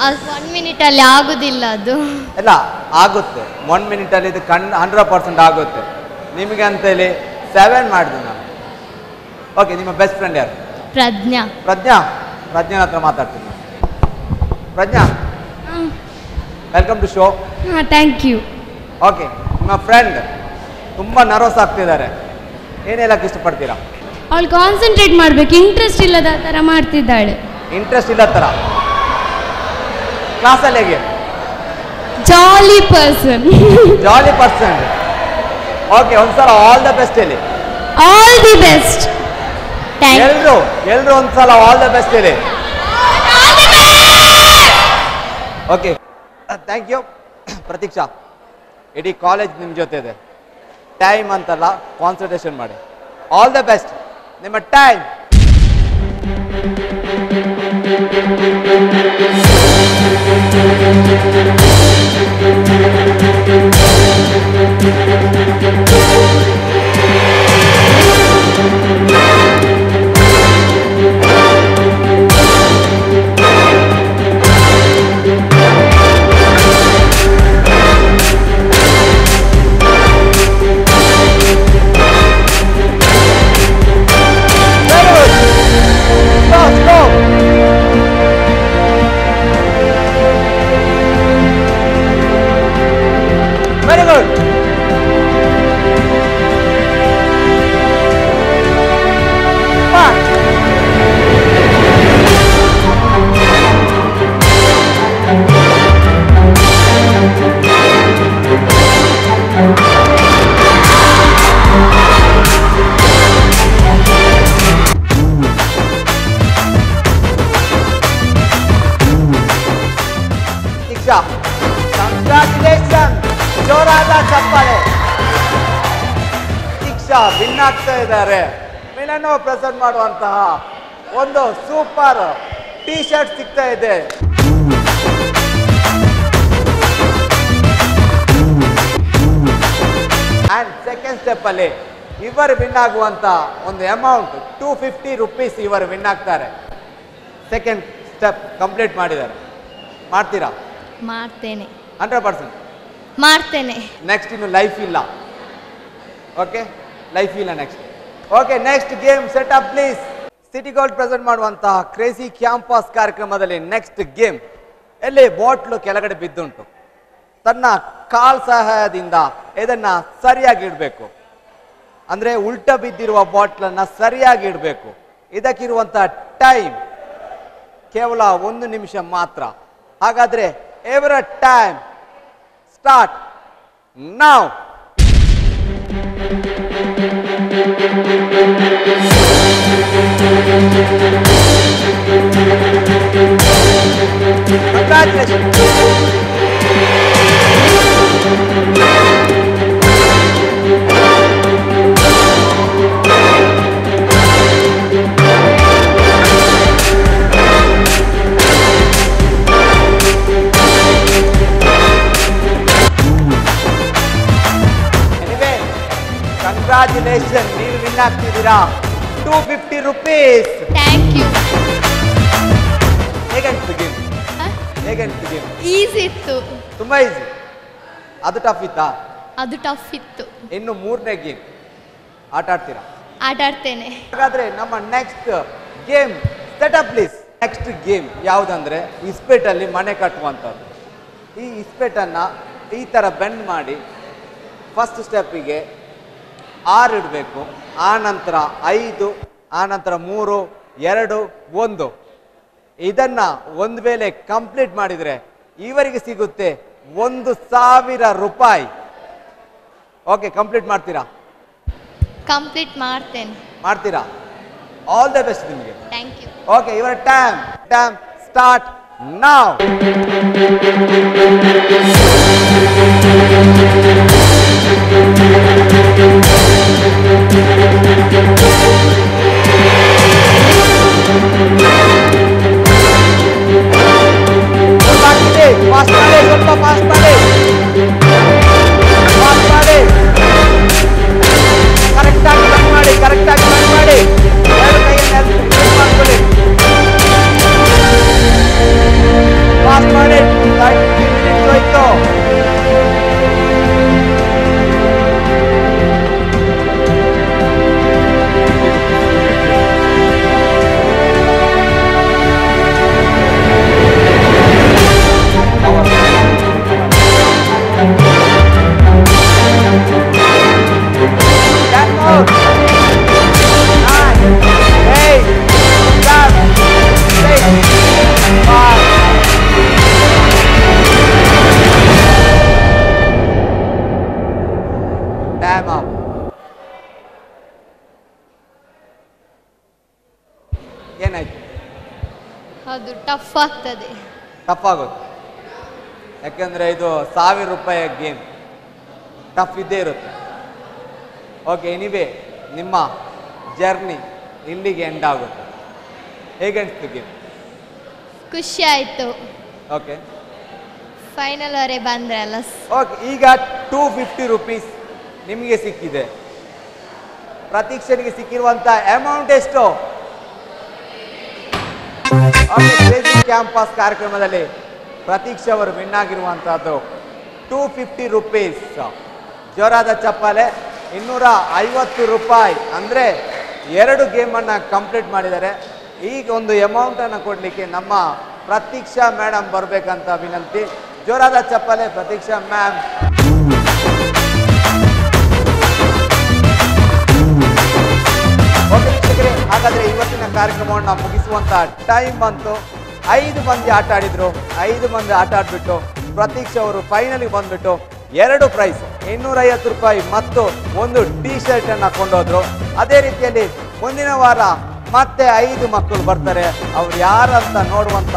1 ಮಿನಿಟಲ್ಲಿ ಆಗುದಿಲ್ಲ ಅದು. ಇಲ್ಲ, ಆಗುತ್ತೆ. 1 ಮಿನಿಟಲ್ಲಿ ಇದು 100% ಆಗುತ್ತೆ ನಿಮಗೆ ಅಂತೇಳಿ 7 ಮಾಡಿದೆ ನಾನು. ಓಕೆ, ನಿಮ್ಮ ಬೆಸ್ಟ್ ಫ್ರೆಂಡ್ ಯಾರು? ಪ್ರಜ್ಞಾ. ಪ್ರಜ್ಞಾನ ಹತ್ರ ಮಾತಾಡ್ತೀನಿ. Prajna, welcome to show. Thank you. Okay, ನಿಮ್ಮ ಫ್ರೆಂಡ್ ತುಂಬ ನರ್ವಸ್ ಆಗ್ತಿದ್ದಾರೆ, ಏನು ಹೇಳಕ್ಕೆ ಇಷ್ಟಪಡ್ತೀರಾ? ಅವಳು ಕಾನ್ಸಂಟ್ರೇಟ್ ಮಾಡಬೇಕು, ಇಂಟ್ರೆಸ್ಟ್ ಇಲ್ಲದ ಥರ ಮಾಡ್ತಿದ್ದಾಳೆ. ಇಂಟ್ರೆಸ್ಟ್ ಇಲ್ಲ ಥರ? ಕ್ಲಾಸಲ್ಲಿ ಹೇಗೆ? Jolly person. ಓಕೆ, ಒಂದ್ಸಲ ಆಲ್ ದ ಬೆಸ್ಟ್ ಹೇಳಿ. All the best. ಎಲ್ರು ಒಂದ್ಸಲ ಆಲ್ ದ ಬೆಸ್ಟ್ ಹೇಳಿ. Okay, thank you. ಪ್ರತೀಕ್ಷಾ, ಇಡೀ ಕಾಲೇಜ್ ನಿಮ್ಮ ಜೊತೆ ಇದೆ. ಟೈಮ್ ಅಂತಲ್ಲ, ಕಾನ್ಸಂಟ್ರೇಷನ್ ಮಾಡಿ. All the best. ನಿಮ್ಮ ಟೈಮ್. Very good. Congratulations. ಜೋರಾದ ಚಪ್ಪಾಳೆ. ದೀಕ್ಷಾ ವಿನ್ ಆಗ್ತಾ ಇದ್ದಾರೆ. ಮಿಲನೋ ಪ್ರೆಸೆಂಟ್ ಮಾಡುವಂತಹ ಒಂದು ಸೂಪರ್ ಟೀ ಶರ್ಟ್ ಸಿಗ್ತಾ ಇದೆ. ಆ್ಯಂಡ್ ಸೆಕೆಂಡ್ ಸ್ಟೆಪ್ಪಲ್ಲಿ ಇವರು ವಿನ್ ಆಗುವಂಥ ಒಂದು ಅಮೌಂಟ್ 250 ರೂಪೀಸ್ ಇವರು ವಿನ್ ಆಗ್ತಾರೆ. ಸೆಕೆಂಡ್ ಸ್ಟೆಪ್ ಕಂಪ್ಲೀಟ್ ಮಾಡಿದ್ದಾರೆ. ಮಾಡ್ತೀರಾ? ಮಾಡ್ತೇನೆ. 100% ಮಾಡ್ತೇನೆ. ನೆಕ್ಸ್ಟ್ ಇನ್ನು ಲೈಫ್ ಇಲ್ಲ. ಓಕೆ, ಲೈಫ್ ಇಲ್ಲ next. Okay, next game set up please. City gold present ಮಾಡುವಂತಹ ಕ್ರೇಜಿ ಕ್ಯಾಂಪಸ್ ಕಾರ್ಯಕ್ರಮದಲ್ಲಿ ನೆಕ್ಸ್ಟ್ ಗೇಮ್ ಎಲ್ಲಿ ಬಾಟ್ಲು ಕೆಳಗಡೆ ಬಿದ್ದುಂಟು. ತನ್ನ ಕಾಲ್ ಸಹಾಯದಿಂದ ಇದನ್ನ ಸರಿಯಾಗಿ ಇಡಬೇಕು. ಅಂದ್ರೆ ಉಲ್ಟ ಬಿದ್ದಿರುವ ಬಾಟ್ಲನ್ನ ಸರಿಯಾಗಿ ಇಡಬೇಕು. ಇದಕ್ಕಿರುವಂತ ಟೈಮ್ ಕೇವಲ 1 ನಿಮಿಷ ಮಾತ್ರ. ಹಾಗಾದ್ರೆ your time start now. Congratulation, ನೀವು ವಿನ್ ಆಗ್ತಿದ್ದೀರಾ 250 ರೂಪೀಸ್. Thank you. ಹೇಗಂತು ಗೇಮ್? ಈಸಿ ಇತ್ತು. ತುಂಬಾ ಈಸಿ. ಅದು ಟಫ್ ಇತ್ತಾ? ಅದು ಟಫ್ ಇತ್ತು. ಇನ್ನು 3ನೇ ಗೇಮ್ ಆಟ ಆಡ್ತೀರಾ? ಆಟ ಆಡ್ತೇನೆ. ಹಾಗಾದ್ರೆ ನಮ್ಮ next game set up please. Next game ಯಾವುದಂದ್ರೆ ಇಸ್ಪೇಟಲ್ಲಿ ಮನೆ ಕಟ್ಟುವಂಥದ್ದು. ಈ ಇಸ್ಪೇಟನ್ನ ಈ ತರ ಬೆಂಡ್ ಮಾಡಿ ಫಸ್ಟ್ ಸ್ಟೆಪ್ಪಿಗೆ 6 ಇಡಬೇಕು, ಆ ನಂತರ 5, ಆ ನಂತರ 3, 2, 1. ಇದನ್ನ ಒಂದು ವೇಳೆ ಕಂಪ್ಲೀಟ್ ಮಾಡಿದ್ರೆ ಇವರಿಗೆ ಸಿಗುತ್ತೆ 1,000 ರೂಪಾಯಿ. ಓಕೆ, ಕಂಪ್ಲೀಟ್ ಮಾಡ್ತೀರಾ? ಕಂಪ್ಲೀಟ್ ಮಾಡ್ತೇನೆ. ಮಾಡ್ತೀರಾ? ಆಲ್ ದ ಬೆಸ್ಟ್ ನಿಮಗೆ. Thank you. Okay, your time start now. Fast ಮಾಡಿ, ಸ್ವಲ್ಪ ಫಾಸ್ಟ್ ಮಾಡಿ. ಕರೆಕ್ಟಾಗಿ ಬಂದ್ ಮಾಡಿ. ಎರಡು ಕೈಯನ್ನು ಮಾಡ್ಕೊಳ್ಳಿ. ಫಾಸ್ಟ್ ಮಾಡಿ. 30 ಮಿನಿಟ್ಸ್ ಹೋಯ್ತು. ಏನಾಯ್ತು? ಅದು ಟಫ್ ಆಗ್ತದೆ. ಟಫ್ ಆಗುತ್ತೆ, ಯಾಕೆಂದ್ರೆ ಇದು 1000 ರೂಪಾಯಿಯ ಗೇಮ್. ಟಫ್ ಇದ್ದೇ ಇರುತ್ತೆ. ಓಕೆ, ಎನಿವೇ ನಿಮ್ಮ ಜರ್ನಿ ಇಲ್ಲಿಗೆ ಎಂಡ್ ಆಗುತ್ತೆ. ಹೇಗೆ ಅನಿಸ್ತು ಗೇಮ್? ಖುಷಿ ಆಯ್ತು. ಓಕೆ, ಫೈನಲ್ ವರೆಗೆ ಬಂದ್ರಲ್ಲ. ಓಕೆ, ಈಗ 250 ರೂಪೀಸ್ ನಿಮಗೆ ಸಿಕ್ಕಿದೆ. ಪ್ರತೀಕ್ಷನಿಗೆ ಸಿಕ್ಕಿರುವಂತ ಅಮೌಂಟ್ ಎಷ್ಟು? ಕ್ರೇಜಿ ಕ್ಯಾಂಪಸ್ ಕಾರ್ಯಕ್ರಮದಲ್ಲಿ ಪ್ರತೀಕ್ಷಾ ಅವರು ವಿನ್ ಆಗಿರುವಂತಹದ್ದು 250 ರೂಪೀಸ್. ಜೋರಾದ ಚಪ್ಪಾಳೆ. 250 ರೂಪಾಯಿ ಅಂದ್ರೆ 2 ಗೇಮನ್ನು ಕಂಪ್ಲೀಟ್ ಮಾಡಿದ್ದಾರೆ. ಈಗ ಒಂದು ಅಮೌಂಟ್ ಅನ್ನು ಕೊಡ್ಲಿಕ್ಕೆ ನಮ್ಮ ಪ್ರತೀಕ್ಷಾ ಮೇಡಮ್ ಬರ್ಬೇಕಂತ ವಿನಂತಿ. ಜೋರಾದ ಚಪ್ಪಾಳೆ ಪ್ರತೀಕ್ಷಾ ಮ್ಯಾಮ್. ಓಕೆ ವೀಕ್ಷಕರೇ, ಹಾಗಾದ್ರೆ ಇವತ್ತಿನ ಕಾರ್ಯಕ್ರಮವನ್ನು ಮುಗಿಸುವಂತ ಟೈಮ್ ಬಂತು. 5 ಮಂದಿ ಆಟ ಆಡಿದ್ರು. 5 ಮಂದಿ ಆಟ ಆಡ್ಬಿಟ್ಟು ಪ್ರತೀಕ್ಷಾ ಅವರು ಫೈನಲ್ಗೆ ಬಂದ್ಬಿಟ್ಟು 2 ಪ್ರೈಸ್ 250 ರೂಪಾಯಿ ಮತ್ತು ಒಂದು ಟೀ ಶರ್ಟ್ ಅನ್ನ ಕೊಂಡೋದ್ರು. ಅದೇ ರೀತಿಯಲ್ಲಿ ಮುಂದಿನ ವಾರ ಮತ್ತೆ 5 ಮಕ್ಕಳು ಬರ್ತಾರೆ. ಅವ್ರು ಯಾರಂತ ನೋಡುವಂತ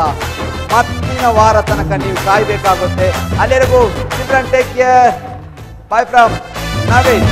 ಮತ್ತಿನ ವಾರ ತನಕ ನೀವು ಕಾಯ್ಬೇಕಾಗುತ್ತೆ. ಅಲ್ಲಿವರೆಗೂ children take care. By from Naveen.